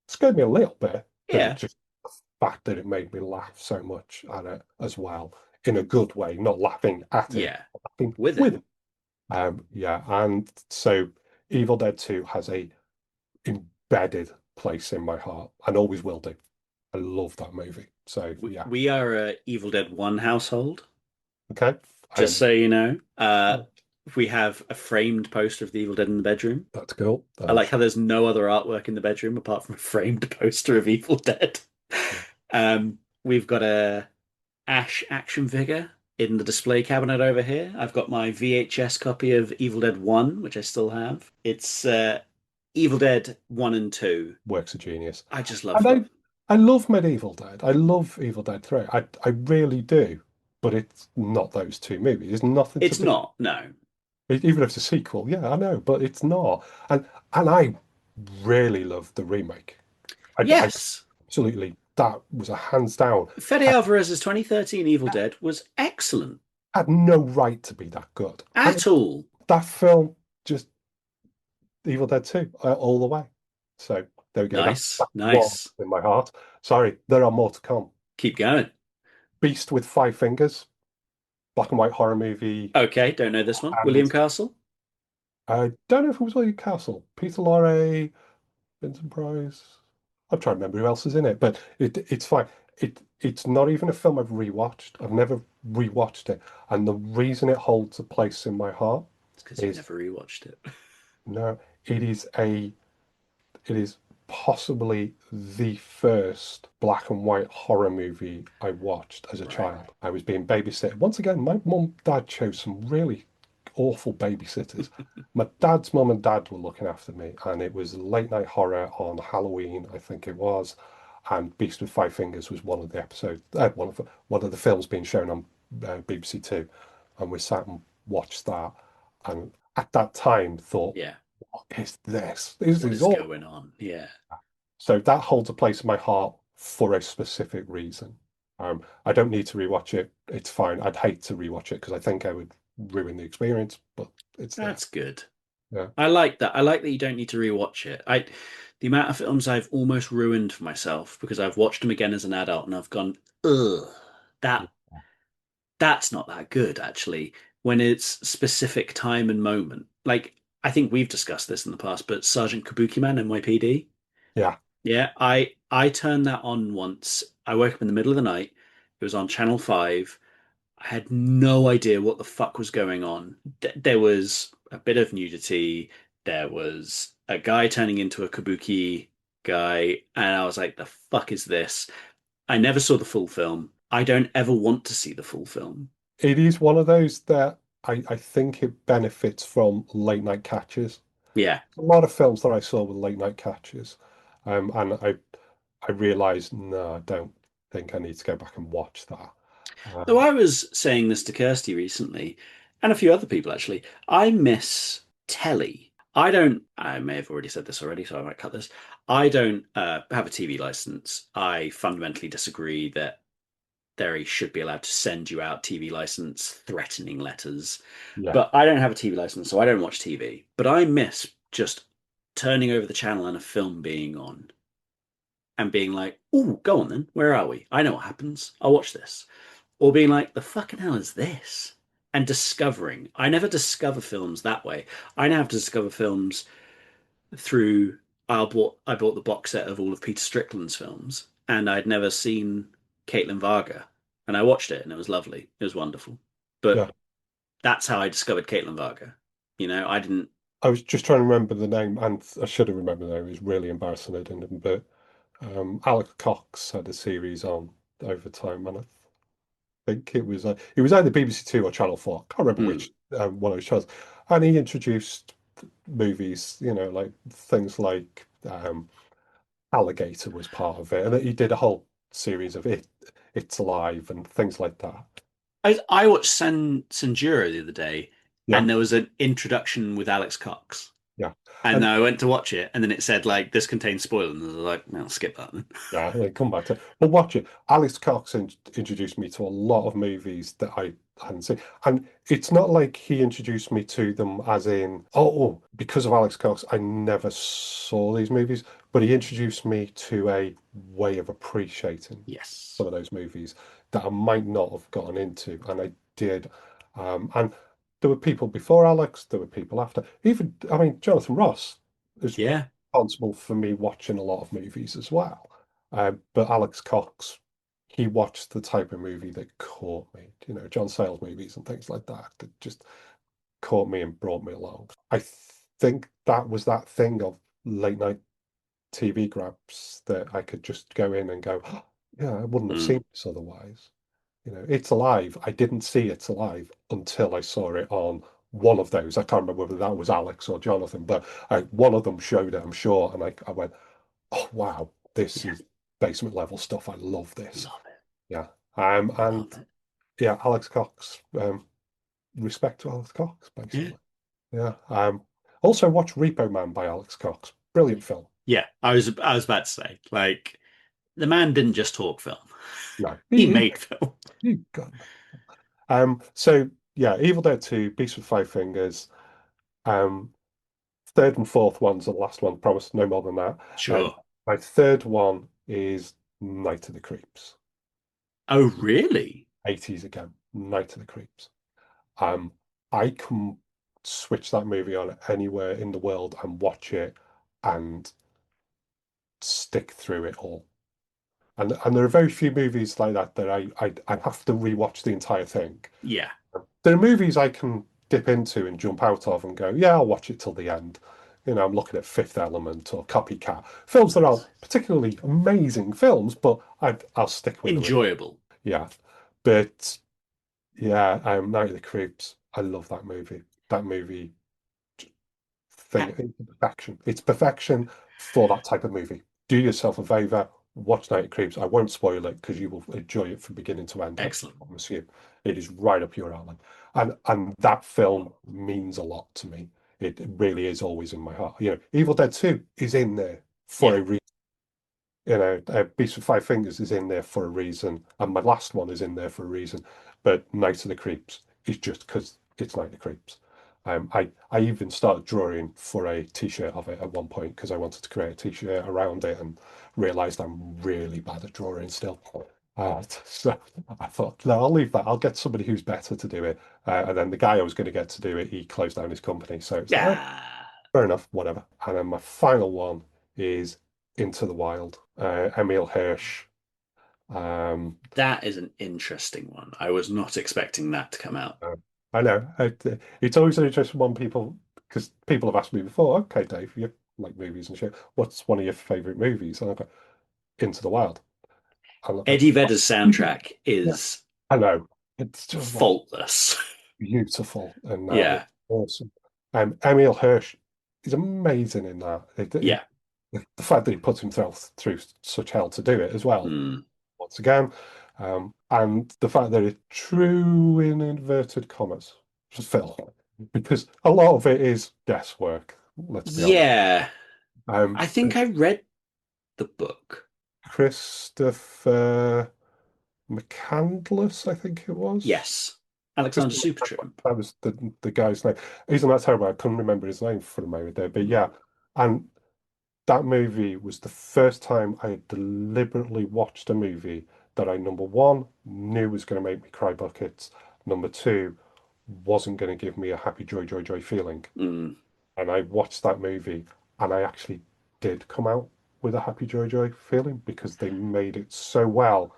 Speaker 1: scared me a little bit, but it
Speaker 2: Yeah.
Speaker 1: just the fact that it made me laugh so much at it as well, in a good way, not laughing at it,
Speaker 2: Yeah.
Speaker 1: laughing
Speaker 2: With it.
Speaker 1: with it. Yeah, and so Evil Dead 2 has a embedded place in my heart and always will do. I love that movie. So
Speaker 2: We,
Speaker 1: yeah.
Speaker 2: we are a Evil Dead 1 household,
Speaker 1: Okay.
Speaker 2: just
Speaker 1: I'm
Speaker 2: so you know. We have a framed poster of the Evil Dead in the bedroom.
Speaker 1: That's cool.
Speaker 2: I like how there's no other artwork in the bedroom apart from a framed poster of Evil Dead. We've got a Ash action figure in the display cabinet over here. I've got my VHS copy of Evil Dead 1, which I still have. It's Evil Dead 1 and 2.
Speaker 1: Works of genius.
Speaker 2: I just love
Speaker 1: And
Speaker 2: them.
Speaker 1: I love Medieval Dead. I love Evil Dead 3. I really do. But it's not those two movies. There's nothing to
Speaker 2: It's
Speaker 1: be.
Speaker 2: not, no.
Speaker 1: Even if it's a sequel, yeah, I know, but it's not. And I really love the remake. I
Speaker 2: Yes,
Speaker 1: absolutely that was a hands down.
Speaker 2: Fede Alvarez's 2013 Evil Dead was excellent.
Speaker 1: Had no right to be that good. And
Speaker 2: At all.
Speaker 1: that film just Evil Dead 2 all the way. So there we go.
Speaker 2: Nice,
Speaker 1: That's one
Speaker 2: nice.
Speaker 1: in my heart. Sorry, there are more to come.
Speaker 2: Keep going.
Speaker 1: Beast with Five Fingers, black and white horror movie.
Speaker 2: Okay, don't know this one.
Speaker 1: And
Speaker 2: William Castle?
Speaker 1: I don't know if it was William Castle, Peter Lorre, Vincent Price. I'm trying to remember who else is in it, but it's fine. It's not even a film I've rewatched. I've never rewatched it. And the reason it holds a place in my heart
Speaker 2: It's because you've
Speaker 1: is
Speaker 2: never rewatched it.
Speaker 1: no, it is possibly the first black and white horror movie I watched as a
Speaker 2: Right.
Speaker 1: child. I was being babysitted. Once again, my mum, dad chose some really awful babysitters. My dad's mum and dad were looking after me, and it was late night horror on Halloween, I think it was, and Beast with Five Fingers was one of the episodes, one of the films being shown on BBC Two, and we sat and watched that, and at that time thought,
Speaker 2: Yeah.
Speaker 1: what is this? This
Speaker 2: What
Speaker 1: is
Speaker 2: is
Speaker 1: all.
Speaker 2: going on? Yeah.
Speaker 1: So that holds a place in my heart for a specific reason. I don't need to rewatch it. It's fine. I'd hate to rewatch it because I think I would ruin the experience, but it's there.
Speaker 2: That's good.
Speaker 1: Yeah.
Speaker 2: I like that. I like that you don't need to rewatch it. The amount of films I've almost ruined for myself because I've watched them again as an adult and I've gone, ugh, that that's not that good actually. When it's specific time and moment, like I think we've discussed this in the past, but Sergeant Kabuki-Man, NYPD.
Speaker 1: Yeah.
Speaker 2: Yeah, I turned that on once. I woke up in the middle of the night. It was on Channel 5. I had no idea what the fuck was going on. There was a bit of nudity. There was a guy turning into a kabuki guy, and I was like, the fuck is this? I never saw the full film. I don't ever want to see the full film.
Speaker 1: It is one of those that I think it benefits from late night catches.
Speaker 2: Yeah.
Speaker 1: A lot of films that I saw with late night catches. And I realized, no, I don't think I need to go back and watch that.
Speaker 2: Though
Speaker 1: Um,
Speaker 2: I was saying this to Kirsty recently, and a few other people actually, I miss telly. I may have already said this already, so I might cut this. I don't have a TV license. I fundamentally disagree that they should be allowed to send you out TV license threatening letters.
Speaker 1: yeah.
Speaker 2: But I don't have a TV license, so I don't watch TV. But I miss just turning over the channel and a film being on and being like, "Oh, go on then. Where are we? I know what happens. I'll watch this." Or being like, "The fucking hell is this?" And discovering. I never discover films that way. I now have to discover films through. I bought the box set of all of Peter Strickland's films, and I'd never seen Caitlin Varga, and I watched it, and it was lovely. It was wonderful. But
Speaker 1: Yeah.
Speaker 2: that's how I discovered Caitlin Varga. I didn't.
Speaker 1: I was just trying to remember the name, and I should have remembered the name. It was really embarrassing I didn't. But Alex Cox had a series on over time, and I think it was either BBC Two or Channel Four. I can't remember
Speaker 2: Hmm.
Speaker 1: which one of those channels. And he introduced movies, like things like Alligator was part of it, and he did a whole series of It's Alive, and things like that.
Speaker 2: I watched Sanjuro the other day,
Speaker 1: Yeah,
Speaker 2: and there was an introduction with Alex Cox.
Speaker 1: yeah,
Speaker 2: And
Speaker 1: and
Speaker 2: then I went to watch it, and then it said like this contains spoilers. And I was like, "No, skip that then."
Speaker 1: yeah, come back to. But watch it. Alex Cox introduced me to a lot of movies that I hadn't seen, and it's not like he introduced me to them as in, because of Alex Cox, I never saw these movies, but he introduced me to a way of appreciating
Speaker 2: Yes.
Speaker 1: some of those movies that I might not have gotten into, and I did. And there were people before Alex, there were people after. Even, I mean, Jonathan Ross is
Speaker 2: Yeah.
Speaker 1: responsible for me watching a lot of movies as well. But Alex Cox, he watched the type of movie that caught me, John Sayles movies and things like that, that just caught me and brought me along. I think that was that thing of late night TV grabs that I could just go in and go, "Oh, yeah, I wouldn't have
Speaker 2: Mm.
Speaker 1: seen this otherwise." It's Alive. I didn't see It's Alive until I saw it on one of those. I can't remember whether that was Alex or Jonathan, but one of them showed it, I'm sure. And I went, oh, wow, this
Speaker 2: Yeah.
Speaker 1: is basement level stuff. I love this.
Speaker 2: Love it.
Speaker 1: Yeah. And
Speaker 2: Love it.
Speaker 1: yeah, Alex Cox, respect to Alex Cox,
Speaker 2: Yeah.
Speaker 1: basically. Yeah. Also watch Repo Man by Alex Cox. Brilliant film.
Speaker 2: Yeah. I was about to say, like, the man didn't just talk film.
Speaker 1: No,
Speaker 2: He made film.
Speaker 1: he got so yeah, Evil Dead 2, Beast with Five Fingers. Um, third and fourth ones are the last one. Promise no more than that.
Speaker 2: Sure.
Speaker 1: My third one is Night of the Creeps.
Speaker 2: Oh, really?
Speaker 1: 80s again. Night of the Creeps. Um, I can switch that movie on anywhere in the world and watch it and stick through it all. And there are very few movies like that that I have to rewatch the entire thing.
Speaker 2: Yeah.
Speaker 1: There are movies I can dip into and jump out of and go, yeah, I'll watch it till the end. I'm looking at Fifth Element or Copycat, films that aren't particularly amazing films, but I'll stick with them.
Speaker 2: Enjoyable.
Speaker 1: Yeah, but yeah, Night of the Creeps. I love that movie. that movie
Speaker 2: Uh,
Speaker 1: thing. It's perfection. It's perfection for that type of movie. Do yourself a favor, watch Night of Creeps. I won't spoil it because you will enjoy it from beginning to end. I
Speaker 2: Excellent.
Speaker 1: promise you. It is right up your alley. And that film means a lot to me. It really is always in my heart. Evil Dead 2 is in there for
Speaker 2: Yeah.
Speaker 1: a reason. Beast with Five Fingers is in there for a reason, and my last one is in there for a reason. But Night of the Creeps is just because it's Night of the Creeps. I even started drawing for a t-shirt of it at one point because I wanted to create a t-shirt around it and realized I'm really bad at drawing still. So I thought, no, I'll leave that. I'll get somebody who's better to do it. And then the guy I was going to get to do it, he closed down his company. So it's like, oh,
Speaker 2: Yeah.
Speaker 1: fair enough, whatever. And then my final one is Into the Wild, Emil Hirsch. Um,
Speaker 2: That is an interesting one. I was not expecting that to come out.
Speaker 1: uh, I know it's always an interesting one, people, because people have asked me before. Okay, Dave, you like movies and shit. What's one of your favorite movies? And I go Into the Wild. And I'm like,
Speaker 2: Eddie
Speaker 1: "Oh,
Speaker 2: Vedder's soundtrack
Speaker 1: yeah,
Speaker 2: is
Speaker 1: I know. It's just like
Speaker 2: faultless.
Speaker 1: beautiful, and it's
Speaker 2: Yeah.
Speaker 1: awesome. Emil Hirsch is amazing in that.
Speaker 2: Yeah.
Speaker 1: The fact that he puts himself through such hell to do it as well,
Speaker 2: Mm.
Speaker 1: once again, and the fact that it's true in inverted commas, Phil, because a lot of it is guesswork. Let's be honest.
Speaker 2: Yeah.
Speaker 1: Um,
Speaker 2: I think I read the book.
Speaker 1: Christopher McCandless, I think it was.
Speaker 2: Yes. Alexander
Speaker 1: Christopher McCandless,
Speaker 2: Supertramp.
Speaker 1: that was the guy's name. Isn't that terrible? I couldn't remember his name for a moment there, but
Speaker 2: Mm.
Speaker 1: yeah, and that movie was the first time I had deliberately watched a movie that I, number one, knew was going to make me cry buckets. Number two, wasn't going to give me a happy joy, joy, joy feeling.
Speaker 2: Mm.
Speaker 1: And I watched that movie and I actually did come out with a happy joy, joy feeling because they made it so well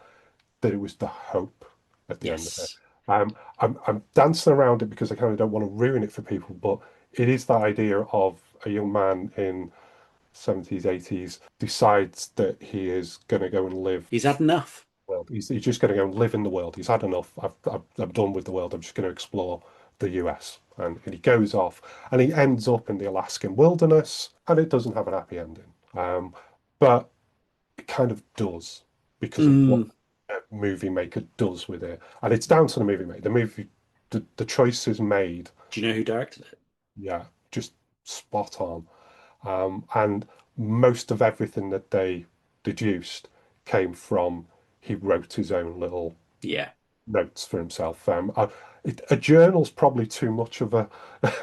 Speaker 1: that it was the hope at the end of it.
Speaker 2: Yes.
Speaker 1: I'm dancing around it because I kind of don't want to ruin it for people, but it is that idea of a young man in 70s, 80s, decides that he is going to go and live.
Speaker 2: He's had enough.
Speaker 1: Well, he's just going to go and live in the world. He's had enough. I'm done with the world. I'm just going to explore the US. And he goes off and he ends up in the Alaskan wilderness and it doesn't have an happy ending. But it kind of does because of what
Speaker 2: Mm.
Speaker 1: a movie maker does with it. And it's down to the movie maker. The choices made,
Speaker 2: Do you know who directed it?
Speaker 1: yeah, just spot on. And most of everything that they deduced came from he wrote his own little
Speaker 2: Yeah.
Speaker 1: notes for himself. A journal's probably too much of a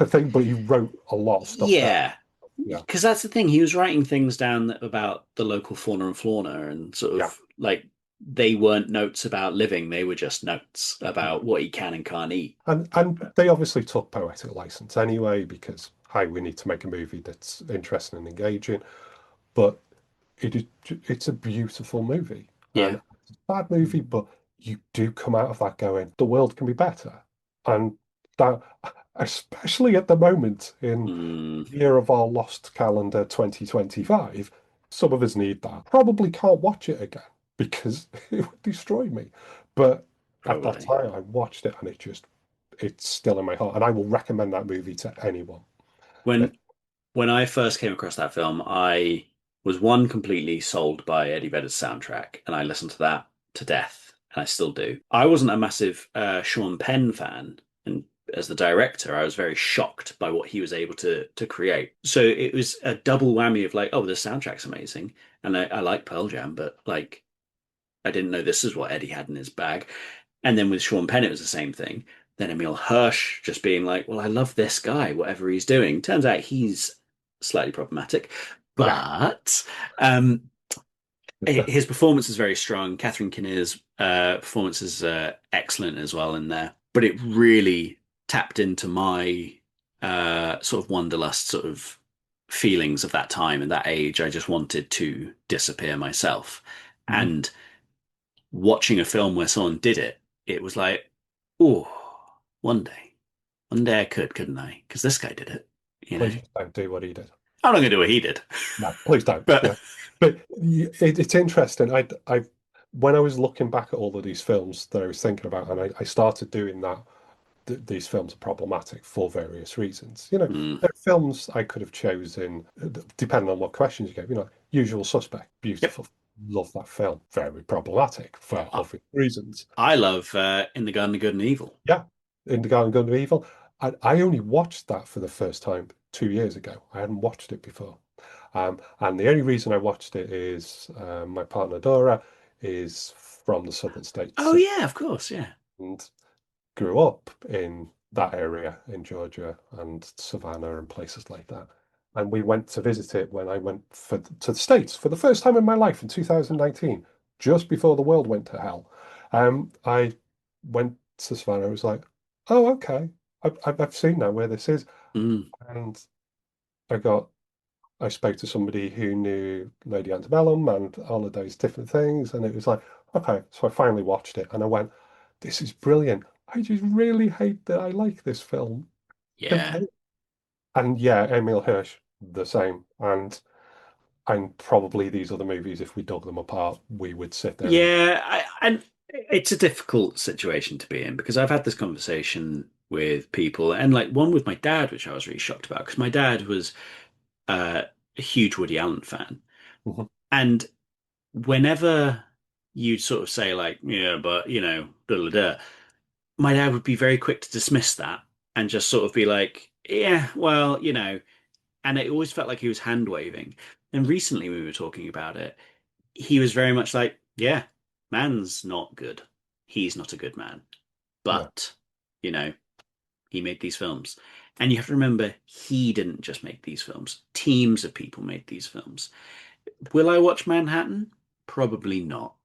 Speaker 1: thing, but he wrote a lot of stuff down.
Speaker 2: Yeah.
Speaker 1: Yeah,
Speaker 2: Because that's the thing. He was writing things down about the local fauna and flora and sort
Speaker 1: yeah.
Speaker 2: of like they weren't notes about living, they were just notes about what he can and can't eat.
Speaker 1: And they obviously took poetic license anyway because hi, we need to make a movie that's interesting and engaging. But it is it's a beautiful movie and
Speaker 2: Yeah.
Speaker 1: it's a bad movie, but you do come out of that going, the world can be better. And that, especially at the moment in
Speaker 2: Mm,
Speaker 1: the year of our lost calendar 2025, some of us need that. Probably can't watch it again because it would destroy me. But at that
Speaker 2: probably.
Speaker 1: time, I watched it and it's still in my heart. And I will recommend that movie to anyone. Uh,
Speaker 2: When when I first came across that film, I was one completely sold by Eddie Vedder's soundtrack, and I listened to that to death, and I still do. I wasn't a massive Sean Penn fan, and as the director, I was very shocked by what he was able to create. So it was a double whammy of like, oh, the soundtrack's amazing, and I like Pearl Jam, but like I didn't know this is what Eddie had in his bag. And then with Sean Penn, it was the same thing. Then Emil Hirsch just being like, well, I love this guy, whatever he's doing. Turns out he's slightly problematic,
Speaker 1: yeah.
Speaker 2: but his performance is very strong. Catherine Kinnear's performance is excellent as well in there. But it really tapped into my sort of wanderlust sort of feelings of that time and that age. I just wanted to disappear myself.
Speaker 1: Mhm.
Speaker 2: And watching a film where someone did it, it was like, oh, one day, one day I could, couldn't I? Because this guy did it, you know.
Speaker 1: Please don't do what he did.
Speaker 2: I'm not going to do what he did,
Speaker 1: No, please don't.
Speaker 2: but
Speaker 1: Yeah, but it's interesting. When I was looking back at all of these films that I was thinking about, and I started doing that these films are problematic for various reasons. You know,
Speaker 2: Mm,
Speaker 1: there are films I could have chosen, depending on what questions you gave. You know, Usual Suspect,
Speaker 2: yep.
Speaker 1: beautiful, love that film. Very problematic for
Speaker 2: I,
Speaker 1: obvious reasons.
Speaker 2: I love In the Garden of Good and Evil.
Speaker 1: Yeah, In the Garden of Good and Evil. I only watched that for the first time 2 years ago. I hadn't watched it before. And the only reason I watched it is my partner Dora is from the southern
Speaker 2: Oh
Speaker 1: states
Speaker 2: yeah, of course, yeah.
Speaker 1: and grew up in that area in Georgia and Savannah and places like that. And we went to visit it when I went to the States for the first time in my life in 2019, just before the world went to hell. I went to Savannah. I was like, oh, okay. I've seen now where this is.
Speaker 2: Mm,
Speaker 1: And I got I spoke to somebody who knew Lady Antebellum and all of those different things, and it was like, okay. So I finally watched it, and I went, "This is brilliant. I just really hate that I like this film."
Speaker 2: yeah.
Speaker 1: And, and yeah, Emil Hirsch, the same, and probably these other movies, if we dug them apart, we would sit there and
Speaker 2: Yeah, and it's a difficult situation to be in because I've had this conversation with people and like one with my dad, which I was really shocked about because my dad was a huge Woody Allen fan.
Speaker 1: Mhm.
Speaker 2: And whenever you'd sort of say like, yeah, but you know, da da da, my dad would be very quick to dismiss that and just sort of be like, yeah, well, you know, and it always felt like he was hand waving. And recently we were talking about it, he was very much like, yeah, man's not good. He's not a good man.
Speaker 1: Yeah,
Speaker 2: But, you know, he made these films. And you have to remember, he didn't just make these films. Teams of people made these films. Will I watch Manhattan? Probably not.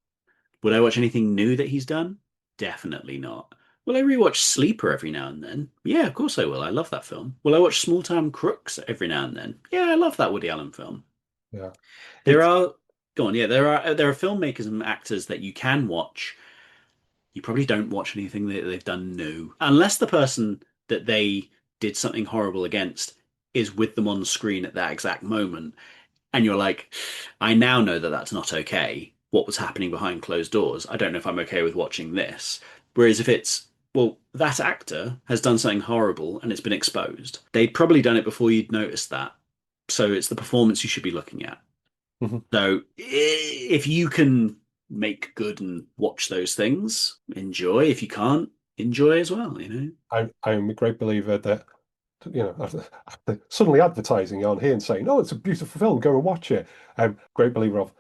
Speaker 2: Would I watch anything new that he's done? Definitely not. Will I rewatch Sleeper every now and then? Yeah, of course I will. I love that film. Will I watch Small Time Crooks every now and then? Yeah, I love that Woody Allen film.
Speaker 1: yeah.
Speaker 2: There
Speaker 1: It's
Speaker 2: are, go on, yeah, there are filmmakers and actors that you can watch. You probably don't watch anything that they've done new, unless the person that they did something horrible against is with them on screen at that exact moment and you're like, I now know that that's not okay. What was happening behind closed doors? I don't know if I'm okay with watching this. Whereas if it's, well, that actor has done something horrible and it's been exposed, they'd probably done it before you'd noticed that. So it's the performance you should be looking at.
Speaker 1: mhm.
Speaker 2: So if you can make good and watch those things, enjoy. If you can't, enjoy as well, you know?
Speaker 1: I am a great believer that after suddenly advertising on here and saying, "Oh, it's a beautiful film, go and watch it." Great believer of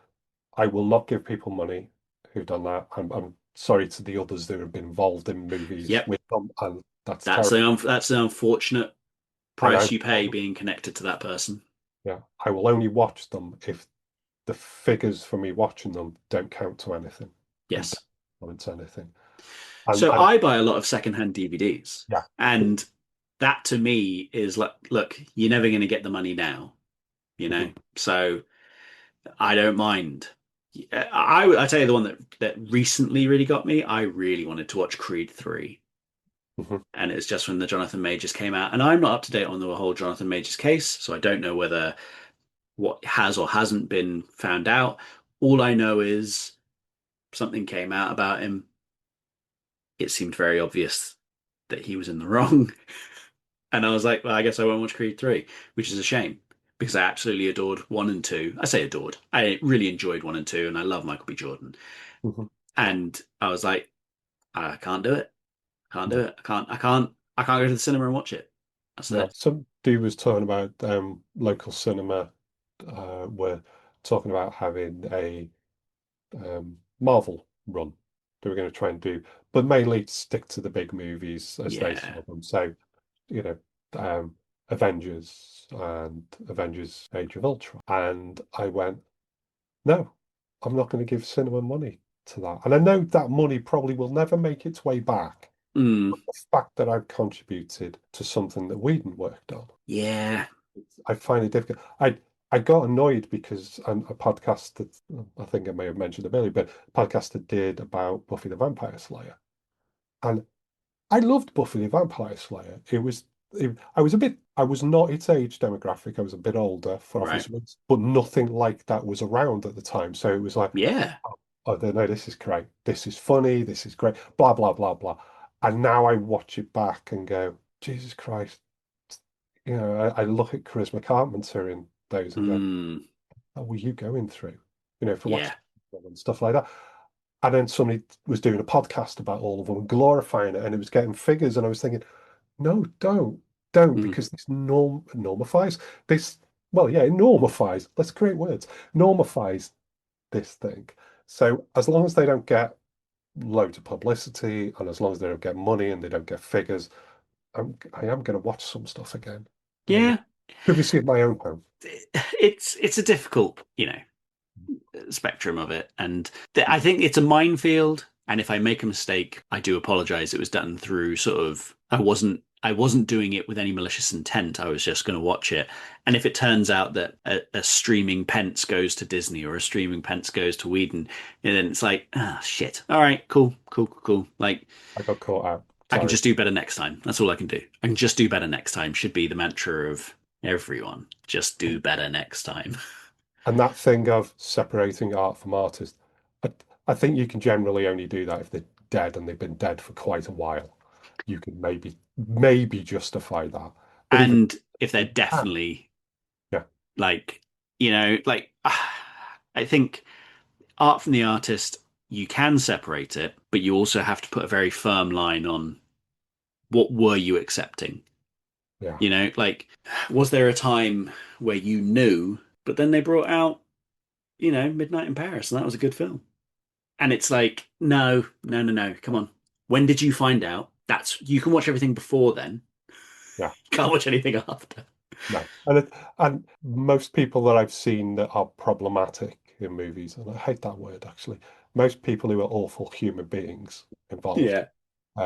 Speaker 1: I will not give people money who've done that. I'm sorry to the others that have been involved in movies
Speaker 2: Yep.
Speaker 1: with them, and that's
Speaker 2: That's
Speaker 1: terrible.
Speaker 2: the unfortunate
Speaker 1: And
Speaker 2: price you pay being connected to that person.
Speaker 1: I will only watch them if the figures for me watching them don't count to anything and
Speaker 2: Yes.
Speaker 1: don't count to anything. And
Speaker 2: So I buy a lot of secondhand DVDs,
Speaker 1: yeah,
Speaker 2: and that to me is like, look, you're never going to get the money now, you
Speaker 1: mhm,
Speaker 2: know. So I don't mind. I tell you the one that recently really got me. I really wanted to watch Creed 3,
Speaker 1: mhm,
Speaker 2: and it's just when the Jonathan Majors came out, and I'm not up to date on the whole Jonathan Majors case, so I don't know whether what has or hasn't been found out. All I know is something came out about him. It seemed very obvious that he was in the wrong. And I was like, well, I guess I won't watch Creed 3, which is a shame because I absolutely adored 1 and 2. I say adored. I really enjoyed 1 and 2 and I love Michael B. Jordan.
Speaker 1: mhm,
Speaker 2: And I was like, I can't do it. Can't do
Speaker 1: no.
Speaker 2: it. I can't go to the cinema and watch it. That's
Speaker 1: No,
Speaker 2: it.
Speaker 1: somebody was talking about local cinema. Were talking about having a Marvel run. They were going to try and do, but mainly stick to the big movies as they
Speaker 2: Yeah.
Speaker 1: saw them. So, you know, Avengers and Avengers Age of Ultron. And I went, no, I'm not going to give cinema money to that. And I know that money probably will never make its way back.
Speaker 2: Mm,
Speaker 1: But the fact that I've contributed to something that we hadn't worked on,
Speaker 2: yeah.
Speaker 1: I find it difficult. I got annoyed because a podcast that I think I may have mentioned it earlier, but a podcast that did about Buffy the Vampire Slayer. And I loved Buffy the Vampire Slayer. I was not its age demographic. I was a bit older for
Speaker 2: Right.
Speaker 1: obvious reasons, but nothing like that was around at the time. So it was like,
Speaker 2: Yeah.
Speaker 1: oh, no, this is great. This is funny. This is great. Blah, blah, blah, blah. And now I watch it back and go, Jesus Christ. I look at Charisma Carpenter in those and go,
Speaker 2: Mm,
Speaker 1: what were you going through? For watching
Speaker 2: yeah.
Speaker 1: and stuff like that. And then somebody was doing a podcast about all of them and glorifying it, and it was getting figures, and I was thinking, no, don't,
Speaker 2: Mm.
Speaker 1: because this normifies this. Well, yeah, it normifies. Let's create words. Normifies this thing. So as long as they don't get loads of publicity, and as long as they don't get money and they don't get figures, I am going to watch some stuff again.
Speaker 2: Yeah.
Speaker 1: Privacy of my own home.
Speaker 2: It's a difficult, spectrum of it. And I think it's a minefield. And if I make a mistake, I do apologize. It was done through sort of, I wasn't doing it with any malicious intent. I was just going to watch it. And if it turns out that a streaming pence goes to Disney or a streaming pence goes to Whedon, and then it's like, ah, shit. All right, cool, cool, cool, cool. Like,
Speaker 1: I got caught out.
Speaker 2: I can
Speaker 1: Sorry.
Speaker 2: just do better next time. That's all I can do. I can just do better next time should be the mantra of everyone. Just do better next time.
Speaker 1: And that thing of separating art from artist, I, I think you can generally only do that if they're dead and they've been dead for quite a while. You can maybe justify that. But even
Speaker 2: And if they're
Speaker 1: you can,
Speaker 2: definitely
Speaker 1: yeah,
Speaker 2: like, I think art from the artist, you can separate it, but you also have to put a very firm line on what were you accepting?
Speaker 1: yeah,
Speaker 2: Like, was there a time where you knew, but then they brought out, Midnight in Paris, and that was a good film? And it's like, no, no, no, no, come on. When did you find out? You can watch everything before then.
Speaker 1: yeah,
Speaker 2: You can't watch anything after.
Speaker 1: no. And most people that I've seen that are problematic in movies, and I hate that word actually, most people who are awful human beings involved,
Speaker 2: Yeah.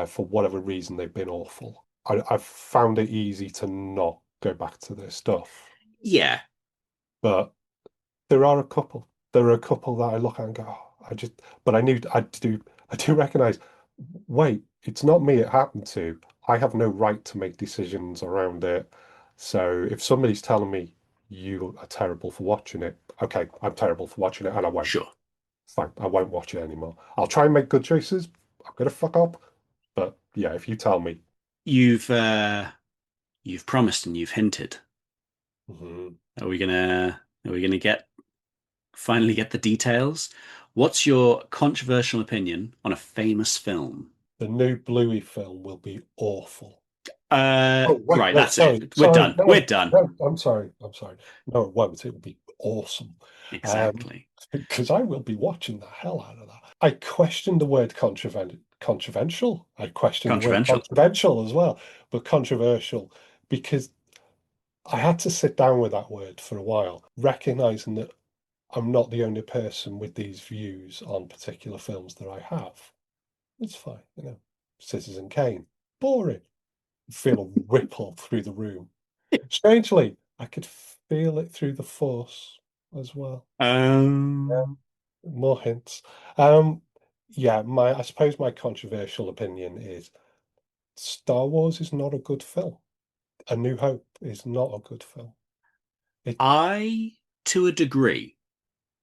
Speaker 1: for whatever reason they've been awful. I've found it easy to not go back to their stuff.
Speaker 2: Yeah.
Speaker 1: But there are a couple. There are a couple that I look at and go, oh, but I do recognize, wait, it's not me it happened to. I have no right to make decisions around it. So if somebody's telling me you are terrible for watching it, okay, I'm terrible for watching it and I won't.
Speaker 2: Sure.
Speaker 1: Fine, I won't watch it anymore. I'll try and make good choices. I'm gonna fuck up. But yeah, if you tell me,
Speaker 2: You've uh you've promised and you've hinted.
Speaker 1: mhm,
Speaker 2: Are we gonna finally get the details? What's your controversial opinion on a famous film?
Speaker 1: the new Bluey film will be awful.
Speaker 2: Uh,
Speaker 1: Oh, wait,
Speaker 2: right,
Speaker 1: no,
Speaker 2: that's
Speaker 1: sorry,
Speaker 2: it. We're
Speaker 1: sorry,
Speaker 2: done. We're
Speaker 1: no,
Speaker 2: done.
Speaker 1: no, I'm sorry, I'm sorry. No, it won't. It will be awesome. Um,
Speaker 2: Exactly.
Speaker 1: because I will be watching the hell out of that. I question the word controversial. I question the word
Speaker 2: Controversial.
Speaker 1: controversial as well, but controversial because I had to sit down with that word for a while, recognizing that I'm not the only person with these views on particular films that I have. It's fine. Citizen Kane, boring. Feel a ripple through the room. Strangely, I could feel it through the force as well. Yeah,
Speaker 2: Um,
Speaker 1: more hints. Um, yeah, I suppose my controversial opinion is Star Wars is not a good film. A New Hope is not a good film. It,
Speaker 2: I, to a degree,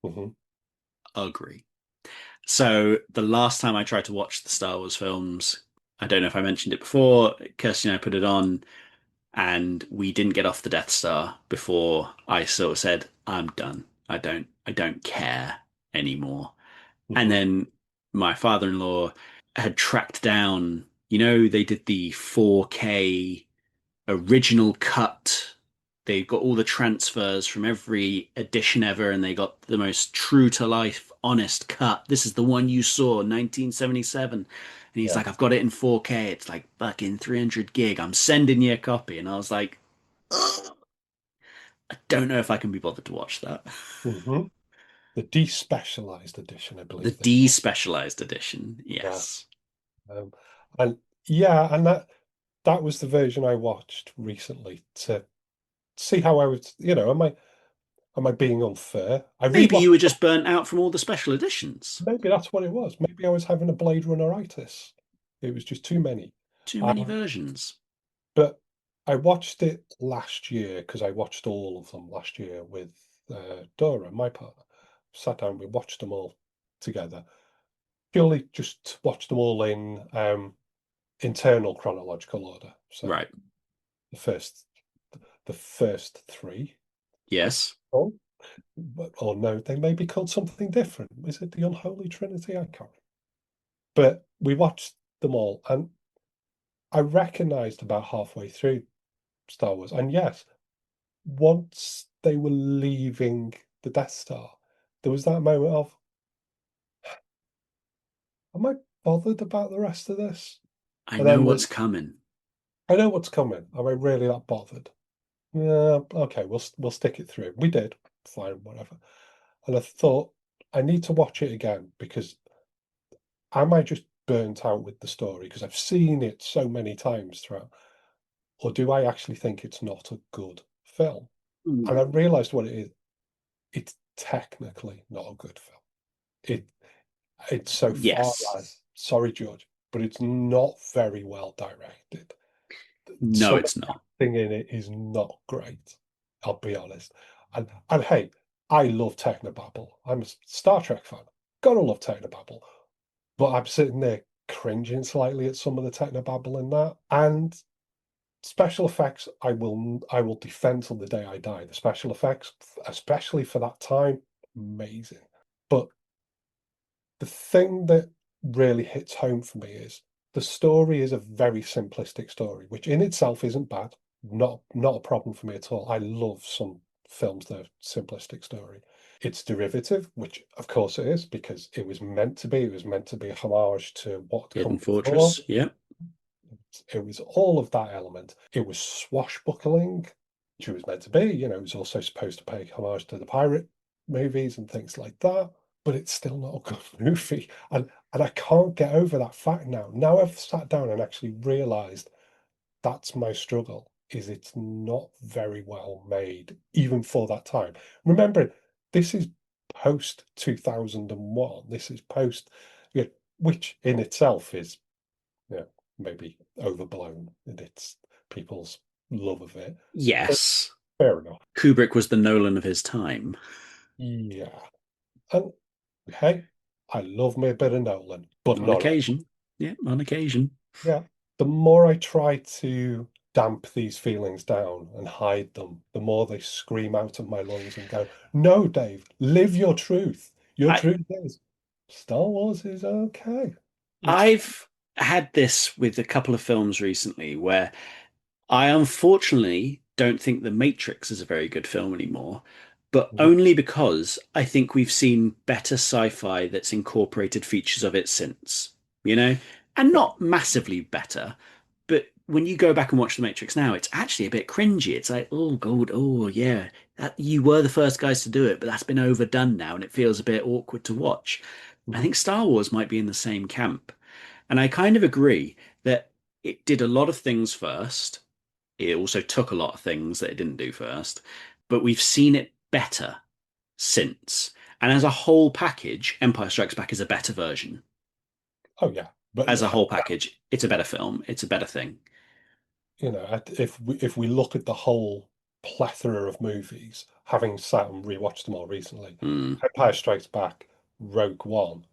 Speaker 1: mhm,
Speaker 2: agree. So the last time I tried to watch the Star Wars films, I don't know if I mentioned it before, Kirsty and I put it on, and we didn't get off the Death Star before I sort of said, I'm done. I don't care anymore. And
Speaker 1: mhm,
Speaker 2: then my father-in-law had tracked down, they did the 4K original cut. They got all the transfers from every edition ever, and they got the most true to life, honest cut. This is the one you saw, 1977. And he's
Speaker 1: yeah.
Speaker 2: like, I've got it in 4K. It's like fucking 300 gig. I'm sending you a copy. And I was like, ugh, I don't know if I can be bothered to watch that.
Speaker 1: Mhm. The despecialized edition, I
Speaker 2: The
Speaker 1: believe they call
Speaker 2: despecialized edition.
Speaker 1: it. Yeah.
Speaker 2: Yes.
Speaker 1: Um, and yeah, and that was the version I watched recently to see how I would, am I being unfair? I
Speaker 2: Maybe you
Speaker 1: rewatched.
Speaker 2: were just burnt out from all the special editions.
Speaker 1: Maybe that's what it was. Maybe I was having a Blade Runneritis. It was just too many.
Speaker 2: Too many
Speaker 1: Um,
Speaker 2: versions.
Speaker 1: but I watched it last year because I watched all of them last year with Dora, my partner. Sat down, we watched them all together. Purely just watched them all in internal chronological order. So
Speaker 2: Right.
Speaker 1: the first the first three, I
Speaker 2: Yes.
Speaker 1: oh, or no, they may be called something different. Is it the Unholy Trinity? I can't. But we watched them all, and I recognized about halfway through Star Wars, and yes, once they were leaving the Death Star, there was that moment of, am I bothered about the rest of this?
Speaker 2: I
Speaker 1: And
Speaker 2: know
Speaker 1: then
Speaker 2: what's coming.
Speaker 1: I know what's coming. Am I really that bothered? Yeah, okay, we'll stick it through. We did, fine, whatever. And I thought I need to watch it again because am I just burnt out with the story because I've seen it so many times throughout, or do I actually think it's not a good film? And I
Speaker 2: Mm.
Speaker 1: realized what it is. It's technically not a good film. It it's so far
Speaker 2: Yes.
Speaker 1: as sorry, George, but it's not very well directed.
Speaker 2: No,
Speaker 1: Some of
Speaker 2: it's
Speaker 1: the
Speaker 2: not.
Speaker 1: acting in it is not great. I'll be honest. And hey, I love Technobabble. I'm a Star Trek fan. Gotta love Technobabble. But I'm sitting there cringing slightly at some of the Technobabble in that. And special effects, I will defend till the day I die. The special effects, especially for that time, amazing. But the thing that really hits home for me is the story is a very simplistic story, which in itself isn't bad. Not a problem for me at all. I love some films that are simplistic story. It's derivative, which of course it is, because it was meant to be. It was meant to be a homage to what had come
Speaker 2: Hidden
Speaker 1: before.
Speaker 2: Fortress. Yep.
Speaker 1: It was all of that element. It was swashbuckling, which it was meant to be. It was also supposed to pay homage to the pirate movies and things like that. But it's still not a good movie. And I can't get over that fact now. Now I've sat down and actually realized that's my struggle, is it's not very well made, even for that time. Remember, this is post 2001. This is post, yeah, which in itself is, yeah, maybe overblown in its people's love of it. But
Speaker 2: Yes.
Speaker 1: fair enough.
Speaker 2: Kubrick was the Nolan of his time.
Speaker 1: Yeah. And hey, I love me a bit of Nolan, but
Speaker 2: On
Speaker 1: not all.
Speaker 2: occasion. Yeah, on occasion.
Speaker 1: Yeah. The more I try to damp these feelings down and hide them, the more they scream out of my lungs and go, no, Dave, live your truth. Your
Speaker 2: I
Speaker 1: truth is Star Wars is okay. It's
Speaker 2: I've had this with a couple of films recently where I unfortunately don't think The Matrix is a very good film anymore, but only because I think we've seen better sci-fi that's incorporated features of it since, you know? And
Speaker 1: yeah.
Speaker 2: not massively better, but when you go back and watch The Matrix now, it's actually a bit cringy. It's like, oh God, oh yeah, that you were the first guys to do it, but that's been overdone now, and it feels a bit awkward to watch. I
Speaker 1: Mhm.
Speaker 2: think Star Wars might be in the same camp. And I kind of agree that it did a lot of things first. It also took a lot of things that it didn't do first, but we've seen it better since. And as a whole package, Empire Strikes Back is a better version.
Speaker 1: Oh yeah. But
Speaker 2: As a whole package, it's a better film. It's a better thing.
Speaker 1: if we look at the whole plethora of movies, having sat and rewatched them all recently,
Speaker 2: Mm.
Speaker 1: Empire Strikes Back, Rogue One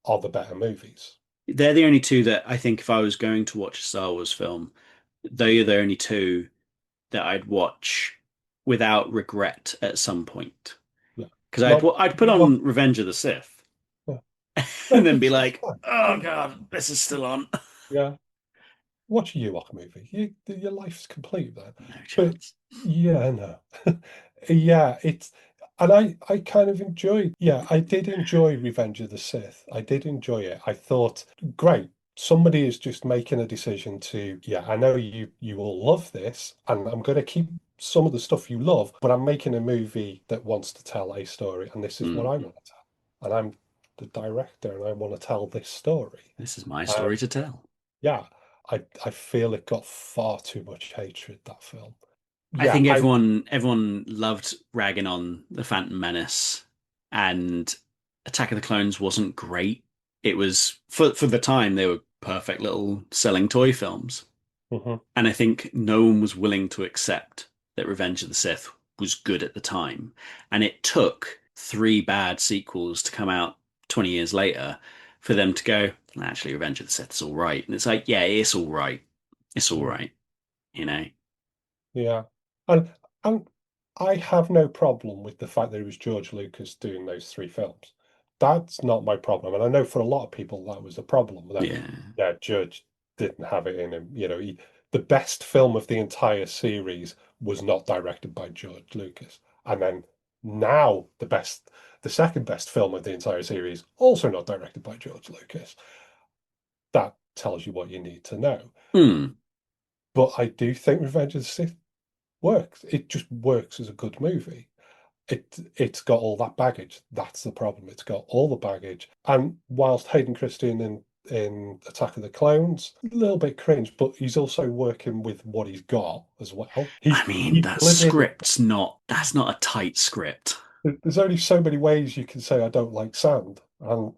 Speaker 1: are the better movies.
Speaker 2: They're the only two that I think if I was going to watch a Star Wars film, they are the only two that I'd watch without regret at some point.
Speaker 1: Yeah.
Speaker 2: Because
Speaker 1: Not
Speaker 2: I'd put
Speaker 1: not
Speaker 2: on Revenge of the Sith
Speaker 1: yeah.
Speaker 2: and
Speaker 1: No,
Speaker 2: then be
Speaker 1: it's
Speaker 2: like,
Speaker 1: fine.
Speaker 2: oh God, this is still on.
Speaker 1: Yeah. Watch a Ewok movie. Your life's complete then.
Speaker 2: No
Speaker 1: But
Speaker 2: chance.
Speaker 1: yeah, no. Yeah, and I kind of enjoyed, yeah, I did enjoy Revenge of the Sith. I did enjoy it. I thought, great, somebody is just making a decision to, yeah, I know you all love this, and I'm going to keep some of the stuff you love, but I'm making a movie that wants to tell a story, and this is what
Speaker 2: Mm.
Speaker 1: I want to tell. And I'm the director, and I want to tell this story.
Speaker 2: This is my
Speaker 1: And
Speaker 2: story to tell.
Speaker 1: yeah, I feel it got far too much hatred, that film.
Speaker 2: I
Speaker 1: Yeah,
Speaker 2: think
Speaker 1: I
Speaker 2: everyone loved ragging on the Phantom Menace, and Attack of the Clones wasn't great. It was for the time they were perfect little selling toy films.
Speaker 1: mhm.
Speaker 2: And I think no one was willing to accept that Revenge of the Sith was good at the time. And it took three bad sequels to come out 20 years later for them to go, actually, Revenge of the Sith is all right. And it's like, yeah, it's all right. It's all
Speaker 1: Mm.
Speaker 2: right, you know?
Speaker 1: Yeah. And and I have no problem with the fact that it was George Lucas doing those three films. That's not my problem. And I know for a lot of people that was a problem that
Speaker 2: Yeah.
Speaker 1: yeah, George didn't have it in him. The best film of the entire series was not directed by George Lucas. And then now the second best film of the entire series, also not directed by George Lucas. That tells you what you need to know.
Speaker 2: Hmm.
Speaker 1: But I do think Revenge of the Sith works. It just works as a good movie. It's got all that baggage. That's the problem. It's got all the baggage. And whilst Hayden Christensen in Attack of the Clones, a little bit cringe, but he's also working with what he's got as well.
Speaker 2: I mean,
Speaker 1: He
Speaker 2: that
Speaker 1: delivered it.
Speaker 2: script's not, that's not a tight script.
Speaker 1: There's only so many ways you can say I don't like sand. And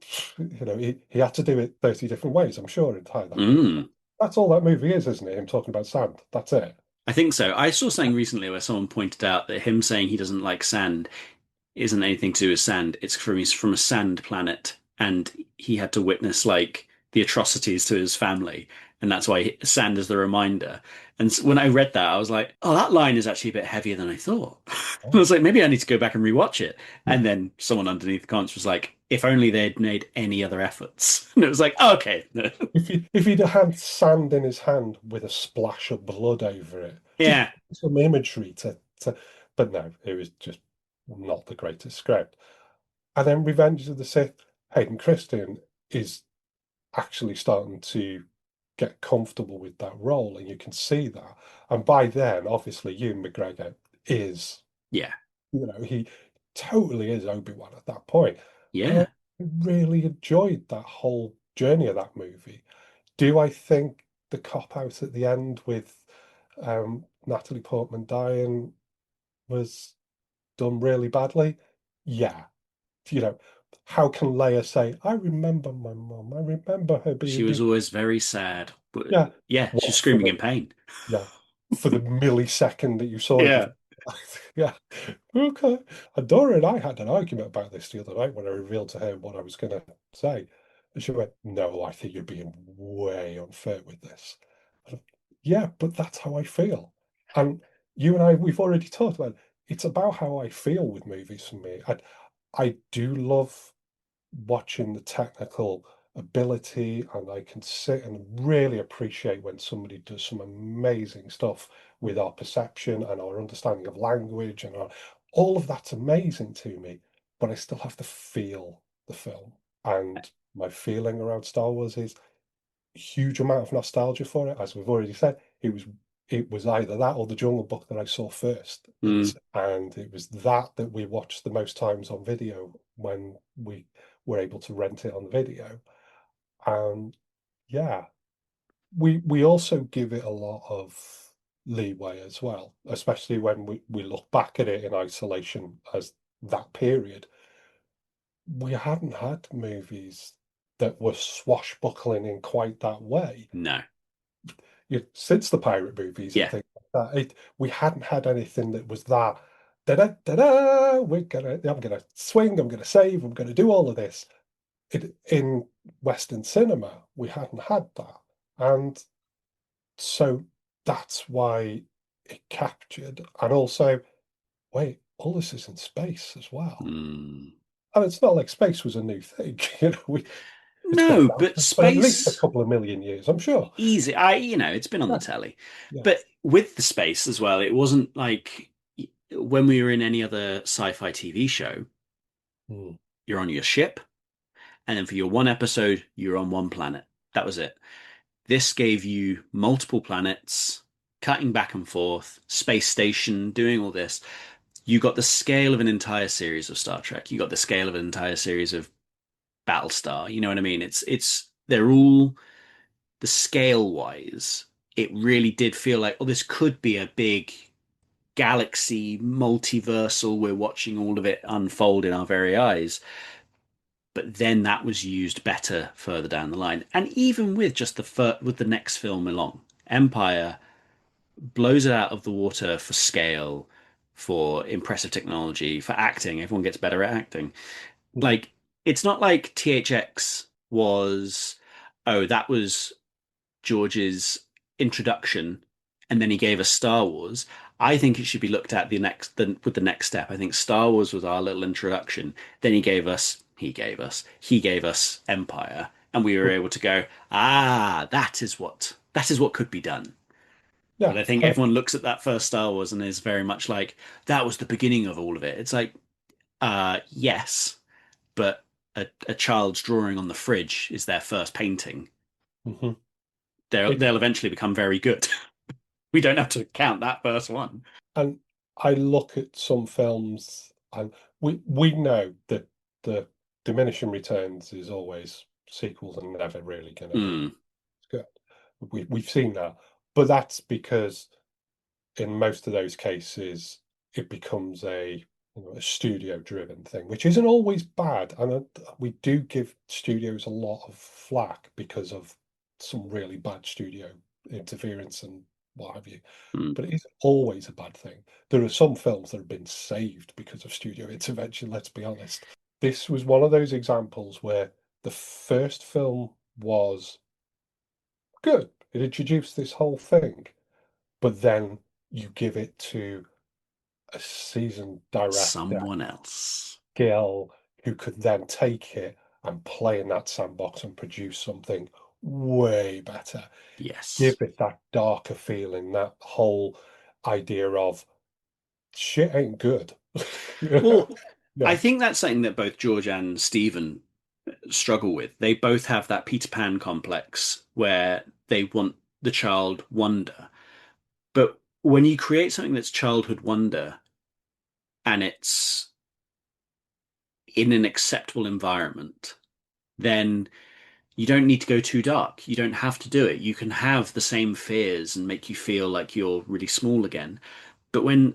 Speaker 1: he had to do it 30 different ways, I'm sure, in tie that movie.
Speaker 2: Mm.
Speaker 1: That's all that movie is, isn't it? Him talking about sand. That's it.
Speaker 2: I think so. I saw something recently where someone pointed out that him saying he doesn't like sand isn't anything to do with sand. He's from a sand planet, and he had to witness like the atrocities to his family, and that's why sand is the reminder. And when I read that, I was like, "Oh, that line is actually a bit heavier than I thought." I
Speaker 1: Oh.
Speaker 2: was like, maybe I need to go back and rewatch it. And then someone underneath the comments was like, "If only they'd made any other efforts." And it was like, oh, "Okay,
Speaker 1: If he'd have had sand in his hand with a splash of blood over it, just
Speaker 2: yeah,
Speaker 1: some imagery but no, it was just not the greatest script. And then Revenge of the Sith, Hayden Christian is actually starting to get comfortable with that role, and you can see that. And by then, obviously, Ewan McGregor is,
Speaker 2: yeah,
Speaker 1: he totally is Obi-Wan at that point. And I
Speaker 2: yeah."
Speaker 1: really enjoyed that whole journey of that movie. Do I think the cop out at the end with Natalie Portman dying was done really badly? Yeah. You know, how can Leia say, I remember my mum, I remember her
Speaker 2: She
Speaker 1: being
Speaker 2: was
Speaker 1: beautiful?
Speaker 2: always very sad, but
Speaker 1: Yeah.
Speaker 2: yeah, she's
Speaker 1: What for
Speaker 2: screaming in
Speaker 1: the
Speaker 2: pain.
Speaker 1: yeah, for the millisecond that you saw it before.
Speaker 2: Yeah.
Speaker 1: Yeah. Okay. Adora and I had an argument about this the other night when I revealed to her what I was going to say. And she went, no, I think you're being way unfair with this. I said, yeah, but that's how I feel. And you and I, we've already talked about it. It's about how I feel with movies for me. I do love watching the technical ability, and I can sit and really appreciate when somebody does some amazing stuff with our perception and our understanding of language all of that's amazing to me, but I still have to feel the film. And my feeling around Star Wars is a huge amount of nostalgia for it. As we've already said, it was either that or the Jungle Book that I saw first
Speaker 2: Mm.
Speaker 1: and it was that we watched the most times on video when we were able to rent it on video. And yeah, we also give it a lot of leeway as well, especially when we look back at it in isolation as that period. We hadn't had movies that were swashbuckling in quite that way.
Speaker 2: No.
Speaker 1: Since the pirate movies and
Speaker 2: Yeah.
Speaker 1: things like that, we hadn't had anything that was that da da da da. I'm gonna swing. I'm gonna save. I'm gonna do all of this. In Western cinema, we hadn't had that, and so that's why it captured. And also, wait, all this is in space as well.
Speaker 2: Mm.
Speaker 1: And it's not like space was a new thing. It's been
Speaker 2: No,
Speaker 1: around
Speaker 2: but
Speaker 1: for at least a
Speaker 2: space
Speaker 1: couple of million years, I'm sure.
Speaker 2: easy. It's been on the
Speaker 1: Yeah,
Speaker 2: telly.
Speaker 1: yeah.
Speaker 2: But with the space as well, it wasn't like when we were in any other sci-fi TV show,
Speaker 1: Mm.
Speaker 2: you're on your ship, and then for your one episode, you're on one planet. That was it. This gave you multiple planets, cutting back and forth, space station, doing all this. You got the scale of an entire series of Star Trek. You got the scale of an entire series of Battlestar. You know what I mean? It's they're all the scale wise. It really did feel like, oh, this could be a big galaxy multiversal. We're watching all of it unfold in our very eyes. But then that was used better further down the line, and even with just with the next film along, Empire blows it out of the water for scale, for impressive technology, for acting. Everyone gets better at acting.
Speaker 1: Mm.
Speaker 2: Like it's not like THX was, oh, that was George's introduction, and then he gave us Star Wars. I think it should be looked at with the next step. I think Star Wars was our little introduction. Then he gave us Empire, and we were able to go, ah, that is what could be done. But
Speaker 1: Yeah,
Speaker 2: I think everyone looks at that first Star Wars and is very much like, that was the beginning of all of it. It's like, yes, but a child's drawing on the fridge is their first painting.
Speaker 1: mhm. It,
Speaker 2: They'll eventually become very good. We don't have to count that first one.
Speaker 1: and I look at some films, and we know that the diminishing returns is always sequels and never really going to be
Speaker 2: Mm,
Speaker 1: good. We've seen that, but that's because in most of those cases it becomes a studio driven thing, which isn't always bad. And we do give studios a lot of flack because of some really bad studio interference and what have you.
Speaker 2: mm.
Speaker 1: But it isn't always a bad thing. There are some films that have been saved because of studio intervention, let's be honest. This was one of those examples where the first film was good. It introduced this whole thing, but then you give it to a seasoned director,
Speaker 2: Someone else.
Speaker 1: Gil, who could then take it and play in that sandbox and produce something way better. Give
Speaker 2: Yes.
Speaker 1: it that darker feeling, that whole idea of shit ain't good.
Speaker 2: Well, I
Speaker 1: Yeah,
Speaker 2: think that's something that both George and Stephen struggle with. They both have that Peter Pan complex where they want the child wonder. But when you create something that's childhood wonder and it's in an acceptable environment, then you don't need to go too dark. You don't have to do it. You can have the same fears and make you feel like you're really small again. But when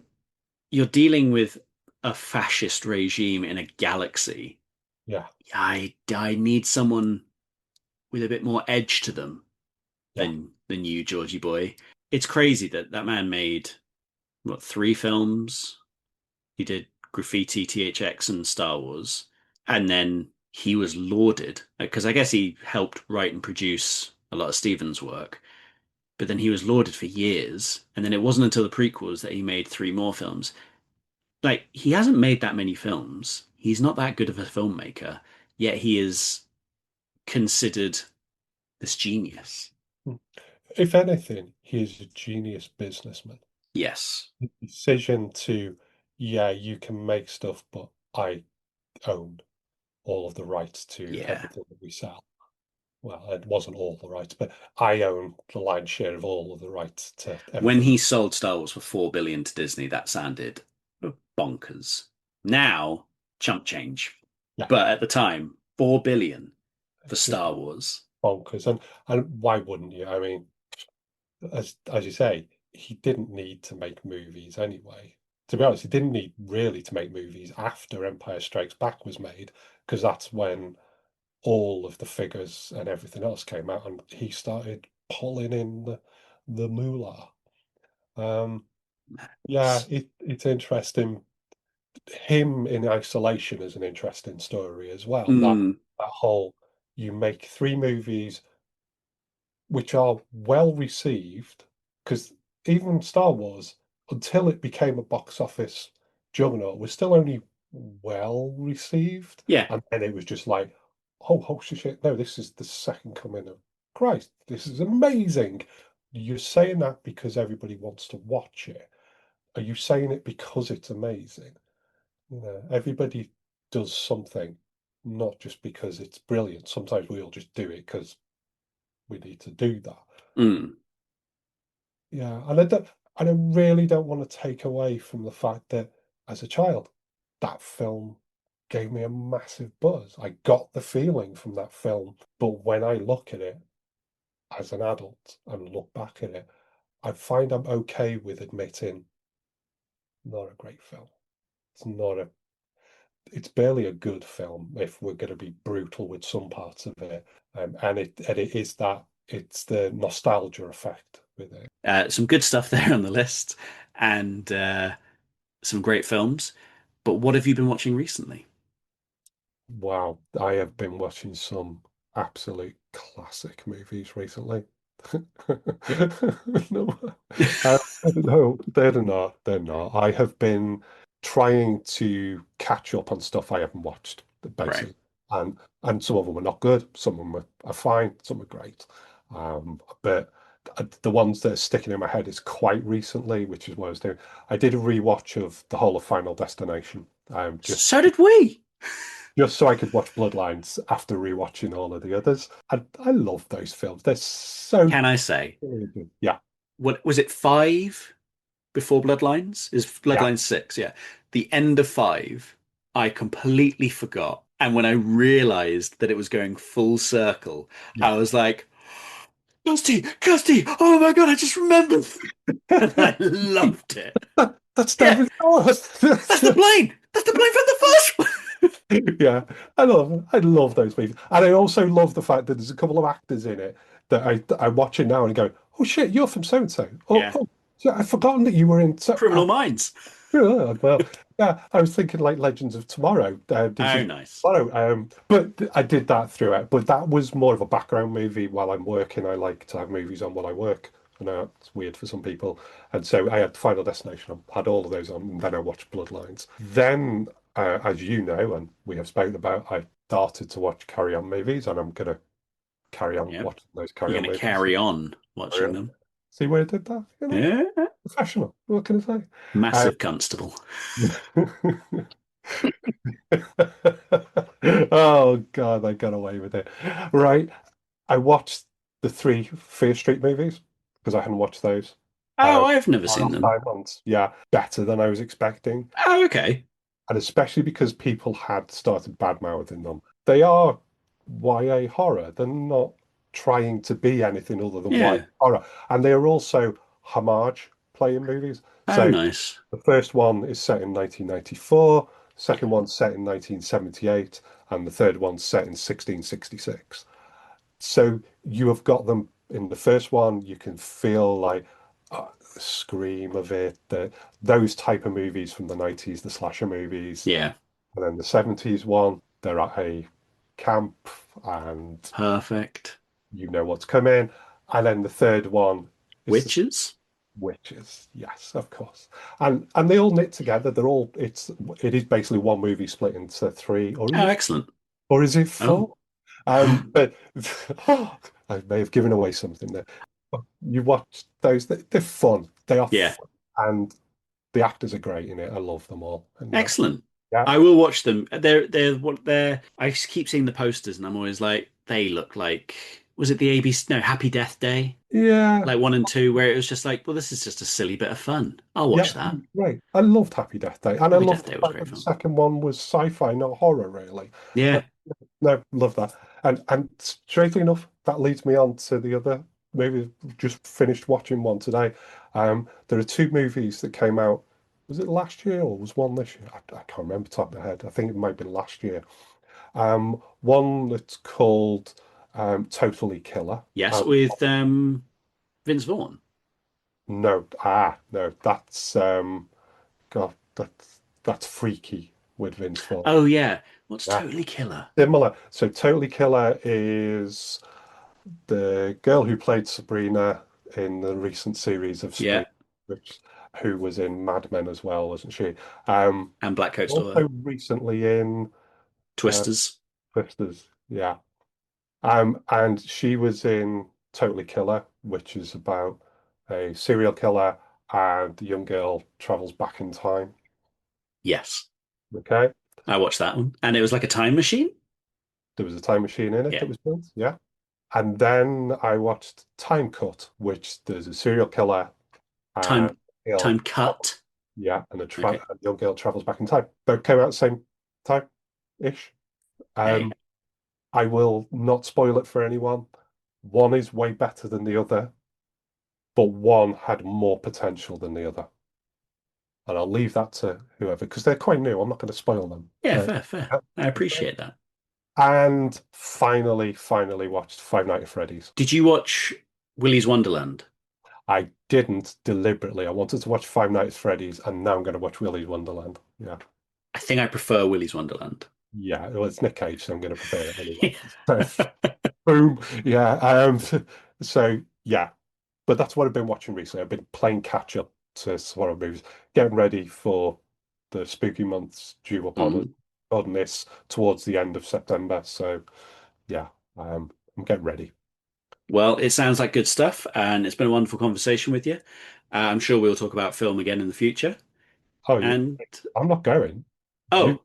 Speaker 2: you're dealing with a fascist regime in a galaxy,
Speaker 1: yeah,
Speaker 2: I need someone with a bit more edge to them
Speaker 1: yeah.
Speaker 2: than you, Georgie boy. It's crazy that that man made what, three films? He did Graffiti, THX, and Star Wars, and then he was lauded because I guess he helped write and produce a lot of Stephen's work. But then he was lauded for years, and then it wasn't until the prequels that he made three more films. Like he hasn't made that many films. He's not that good of a filmmaker, yet he is considered this genius.
Speaker 1: If anything, he is a genius businessman.
Speaker 2: Yes.
Speaker 1: The decision to, yeah, you can make stuff, but I own all of the rights to
Speaker 2: Yeah.
Speaker 1: everything that we sell. Well, it wasn't all the rights, but I own the lion's share of all of the rights to
Speaker 2: When
Speaker 1: everything.
Speaker 2: he sold Star Wars for 4 billion to Disney, that sounded bonkers. Now, chump change.
Speaker 1: Yeah,
Speaker 2: But at the time, 4 billion for
Speaker 1: it's just
Speaker 2: Star Wars.
Speaker 1: bonkers. And why wouldn't you? I mean, as you say, he didn't need to make movies anyway. To be honest, he didn't need really to make movies after Empire Strikes Back was made, because that's when all of the figures and everything else came out, and he started pulling in the moolah. Um, yeah, it's interesting. Him in isolation is an interesting story as well.
Speaker 2: Mm,
Speaker 1: That whole, you make three movies which are well received, because even Star Wars, until it became a box office juggernaut, was still only well received,
Speaker 2: yeah.
Speaker 1: and then it was just like, oh, holy shit! No, this is the second coming of Christ. This is amazing. You're saying that because everybody wants to watch it. Are you saying it because it's amazing? Everybody does something, not just because it's brilliant. Sometimes we all just do it because we need to do that.
Speaker 2: Mm,
Speaker 1: Yeah, and I really don't want to take away from the fact that as a child, that film gave me a massive buzz. I got the feeling from that film, but when I look at it as an adult and look back at it, I find I'm okay with admitting not a great film. It's not a it's barely a good film if we're going to be brutal with some parts of it. And it is that it's the nostalgia effect with it.
Speaker 2: some good stuff there on the list, and some great films. But what have you been watching recently?
Speaker 1: Wow, I have been watching some. absolute classic movies recently. No, no, they're not. They're not. I have been trying to catch up on stuff I haven't watched,
Speaker 2: Right.
Speaker 1: basically, and some of them are not good. Some of them are fine. Some are great. But the ones that are sticking in my head is quite recently, which is what I was doing. I did a rewatch of the whole of Final Destination,
Speaker 2: So did we.
Speaker 1: just so I could watch Bloodlines after rewatching all of the others. I love those films. They're so
Speaker 2: Can I say,
Speaker 1: good. Yeah,
Speaker 2: what was it, five before Bloodlines? Is
Speaker 1: yeah,
Speaker 2: Bloodlines six? Yeah. The end of five, I completely forgot. And when I realized that it was going full circle,
Speaker 1: yeah.
Speaker 2: I was like, Kirsty, oh my God, I just remembered. And I loved it.
Speaker 1: That's
Speaker 2: Yeah,
Speaker 1: David Wallace.
Speaker 2: that's the plane. That's the plane from the first one.
Speaker 1: Yeah, I love those movies, and I also love the fact that there's a couple of actors in it that I'm watching now and go, oh shit, you're from so and so. Oh,
Speaker 2: Yeah,
Speaker 1: oh, yeah, I've forgotten that you were in. So,
Speaker 2: Criminal Minds.
Speaker 1: yeah, well, yeah, I was thinking like Legends of Tomorrow. Did
Speaker 2: Oh,
Speaker 1: you
Speaker 2: nice.
Speaker 1: Tomorrow? But I did that throughout. But that was more of a background movie while I'm working. I like to have movies on while I work. I know it's weird for some people. And so I had Final Destination. I had all of those on, and then I watched Bloodlines. Then, as you know, and we have spoken about, I started to watch Carry On movies, and I'm gonna carry on
Speaker 2: Yep.
Speaker 1: watching those Carry
Speaker 2: You're
Speaker 1: On
Speaker 2: going to
Speaker 1: movies.
Speaker 2: carry on
Speaker 1: Carry
Speaker 2: watching
Speaker 1: on.
Speaker 2: them.
Speaker 1: See where I did that? You know,
Speaker 2: Yeah.
Speaker 1: professional. What can I say?
Speaker 2: Massive Constable.
Speaker 1: Oh God, I got away with it. Right. I watched the three Fear Street movies because I hadn't watched those.
Speaker 2: Oh, I've never seen
Speaker 1: Last
Speaker 2: them.
Speaker 1: 5 months. Yeah, better than I was expecting.
Speaker 2: Oh, okay.
Speaker 1: And especially because people had started bad-mouthing them. They are YA horror. They're not trying to be anything other than YA
Speaker 2: Yeah.
Speaker 1: horror. And they are also homage playing movies.
Speaker 2: Oh,
Speaker 1: So
Speaker 2: nice.
Speaker 1: the first one is set in 1994, second one's set in 1978, and the third one's set in 1666. So you have got them in the first one, you can feel like the scream of it, those type of movies from the 90s, the slasher movies.
Speaker 2: Yeah.
Speaker 1: And then the 70s one, they're at a camp and
Speaker 2: Perfect.
Speaker 1: you know what's coming. And then the third one is the
Speaker 2: Witches?
Speaker 1: witches. Yes, of course. And they all knit together. It is basically one movie split into three,
Speaker 2: Oh, excellent.
Speaker 1: or is it
Speaker 2: Oh.
Speaker 1: four? But I may have given away something there. But you watch those, they're fun. They are
Speaker 2: Yeah.
Speaker 1: fun. And the actors are great in it. I love them all. And
Speaker 2: Excellent.
Speaker 1: yeah,
Speaker 2: I will watch them. They're what they're I just keep seeing the posters and I'm always like, they look like was it the ABC no, Happy Death Day?
Speaker 1: yeah,
Speaker 2: Like one and two, where it was just like, well, this is just a silly bit of fun. I'll
Speaker 1: yeah,
Speaker 2: watch that.
Speaker 1: right. I loved Happy Death Day. And I
Speaker 2: Happy Death
Speaker 1: loved the
Speaker 2: Day was
Speaker 1: fact
Speaker 2: great
Speaker 1: that the
Speaker 2: fun.
Speaker 1: second one was sci-fi, not horror, really. Uh,
Speaker 2: Yeah.
Speaker 1: No, love that. And strangely enough, that leads me on to the other movie. Just finished watching one today. There are two movies that came out. Was it last year or was one this year? I can't remember top of my head. I think it might have been last year. One that's called Totally Killer.
Speaker 2: Yes, with Vince Vaughn.
Speaker 1: No, God, that's Freaky with Vince Vaughn.
Speaker 2: Oh yeah. What's
Speaker 1: Yeah,
Speaker 2: Totally Killer?
Speaker 1: similar. So Totally Killer is the girl who played Sabrina in the recent series of
Speaker 2: Yeah.
Speaker 1: Sabrina, which who was in Mad Men as well, wasn't she? Um,
Speaker 2: And Black Coat Store.
Speaker 1: Also recently in uh,
Speaker 2: Twisters.
Speaker 1: Twisters, yeah. And she was in Totally Killer, which is about a serial killer and the young girl travels back in time.
Speaker 2: Yes.
Speaker 1: Okay,
Speaker 2: I watched that one. And it was like a time machine?
Speaker 1: there was a time machine in it that
Speaker 2: Yeah.
Speaker 1: was built, yeah. And then I watched Time Cut, which there's a serial killer and
Speaker 2: Time
Speaker 1: girl,
Speaker 2: time cut.
Speaker 1: yeah, and
Speaker 2: Okay.
Speaker 1: a young girl travels back in time. Both came out at the same time ish.
Speaker 2: Hey.
Speaker 1: Um, I will not spoil it for anyone. One is way better than the other, but one had more potential than the other. And I'll leave that to whoever because they're quite new. I'm not going to spoil them.
Speaker 2: Yeah, fair, fair. I appreciate that.
Speaker 1: And finally watched Five Nights at Freddy's.
Speaker 2: Did you watch Willy's Wonderland?
Speaker 1: I didn't deliberately. I wanted to watch Five Nights at Freddy's, and now I'm going to watch Willy's Wonderland. Yeah.
Speaker 2: I think I prefer Willy's Wonderland.
Speaker 1: Yeah, well, it's Nick Cage, so I'm going to prefer it anyway.
Speaker 2: Yeah.
Speaker 1: So, Boom. Yeah. So yeah, but that's what I've been watching recently. I've been playing catch up to horror movies, getting ready for the spooky months due upon us
Speaker 2: Mm.
Speaker 1: on this towards the end of September. So yeah, I'm getting ready.
Speaker 2: Well, it sounds like good stuff, and it's been a wonderful conversation with you. I'm sure we'll talk about film again in the future.
Speaker 1: Oh,
Speaker 2: And
Speaker 1: I'm not going. You
Speaker 2: oh,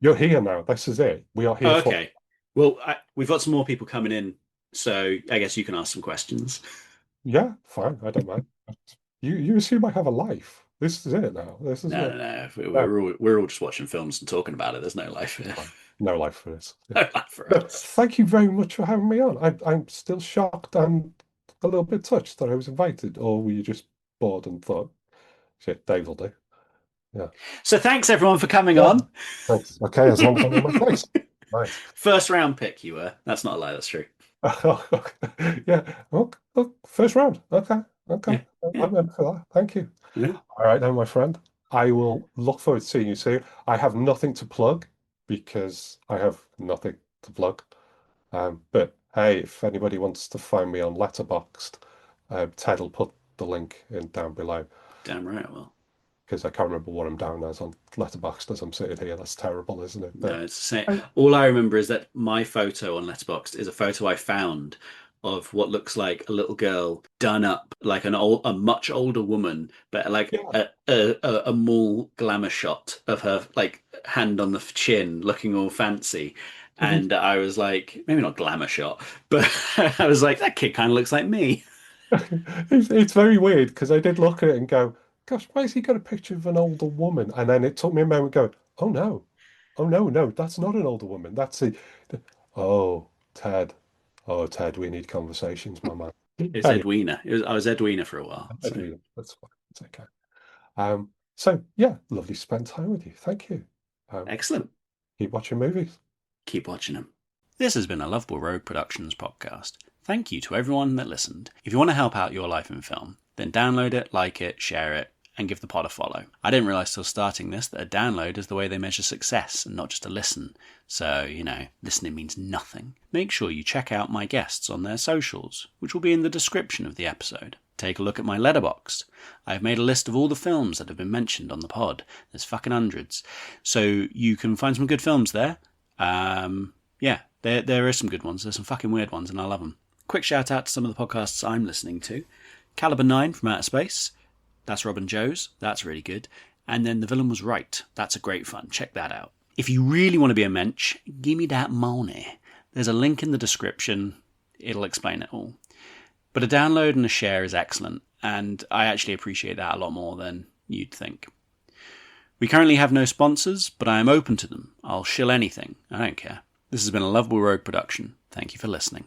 Speaker 1: you're here now. This is it. We are here for.
Speaker 2: okay. Well, we've got some more people coming in, so I guess you can ask some questions.
Speaker 1: Yeah, fine. I don't mind. You assume I have a life. This is it now. This is
Speaker 2: No,
Speaker 1: it.
Speaker 2: no, no.
Speaker 1: No,
Speaker 2: we're all just watching films and talking about it. There's no life here.
Speaker 1: fine. No life for this. Yeah.
Speaker 2: No life for
Speaker 1: But
Speaker 2: us.
Speaker 1: thank you very much for having me on. I'm still shocked and a little bit touched that I was invited, or were you just bored and thought, shit, Dave will do. Yeah.
Speaker 2: So thanks everyone for coming
Speaker 1: Yeah.
Speaker 2: on.
Speaker 1: Thanks. Okay, as long as I'm in my place. Nice.
Speaker 2: First round pick you were. That's not a lie. That's true.
Speaker 1: Yeah. Oh, first round. Okay. Okay.
Speaker 2: Yeah, yeah,
Speaker 1: I'm in for that. Thank you.
Speaker 2: yeah.
Speaker 1: All right, then, my friend. I will look forward to seeing you soon. I have nothing to plug because I have nothing to plug. But hey, if anybody wants to find me on Letterboxd, Ted will put the link in down below
Speaker 2: Damn right. Well.
Speaker 1: because I can't remember what I'm down as on Letterboxd as I'm sitting here. That's terrible, isn't it?
Speaker 2: No,
Speaker 1: But
Speaker 2: it's the same.
Speaker 1: I,
Speaker 2: All I remember is that my photo on Letterboxd is a photo I found of what looks like a little girl done up like a much older woman, but like
Speaker 1: yeah,
Speaker 2: a more glamour shot of her like hand on the chin, looking all fancy.
Speaker 1: it is.
Speaker 2: And I was like, maybe not glamour shot, but I was like, that kid kind of looks like me.
Speaker 1: It's very weird because I did look at it and go, gosh, why has he got a picture of an older woman? And then it took me a moment going, oh no, no, that's not an older woman. That's a, oh, Ted. Oh, Ted, we need conversations, my man.
Speaker 2: It's
Speaker 1: Anyway,
Speaker 2: Edwina. I was Edwina for a while, so
Speaker 1: that's fine. It's okay. So yeah, lovely to spend time with you. Thank you. Um,
Speaker 2: excellent.
Speaker 1: keep watching movies.
Speaker 2: Keep watching them. This has been a Lovable Road Productions podcast. Thank you to everyone that listened. If you want to help out your life in film, then download it, like it, share it, and give the pod a follow. I didn't realise till starting this that a download is the way they measure success and not just a listen. So, listening means nothing. Make sure you check out my guests on their socials, which will be in the description of the episode. Take a look at my letterbox. I've made a list of all the films that have been mentioned on the pod. There's fucking hundreds. So you can find some good films there. Yeah, there is some good ones. There's some fucking weird ones, and I love them. Quick shout out to some of the podcasts I'm listening to. Caliber 9 from Outer Space. That's Robin Joe's. That's really good. And then The Villain Was Right. That's a great fun. Check that out. If you really want to be a mensch, give me that money. There's a link in the description. It'll explain it all. But a download and a share is excellent, and I actually appreciate that a lot more than you'd think. We currently have no sponsors, but I am open to them. I'll shill anything. I don't care. This has been a Lovable Road production. Thank you for listening.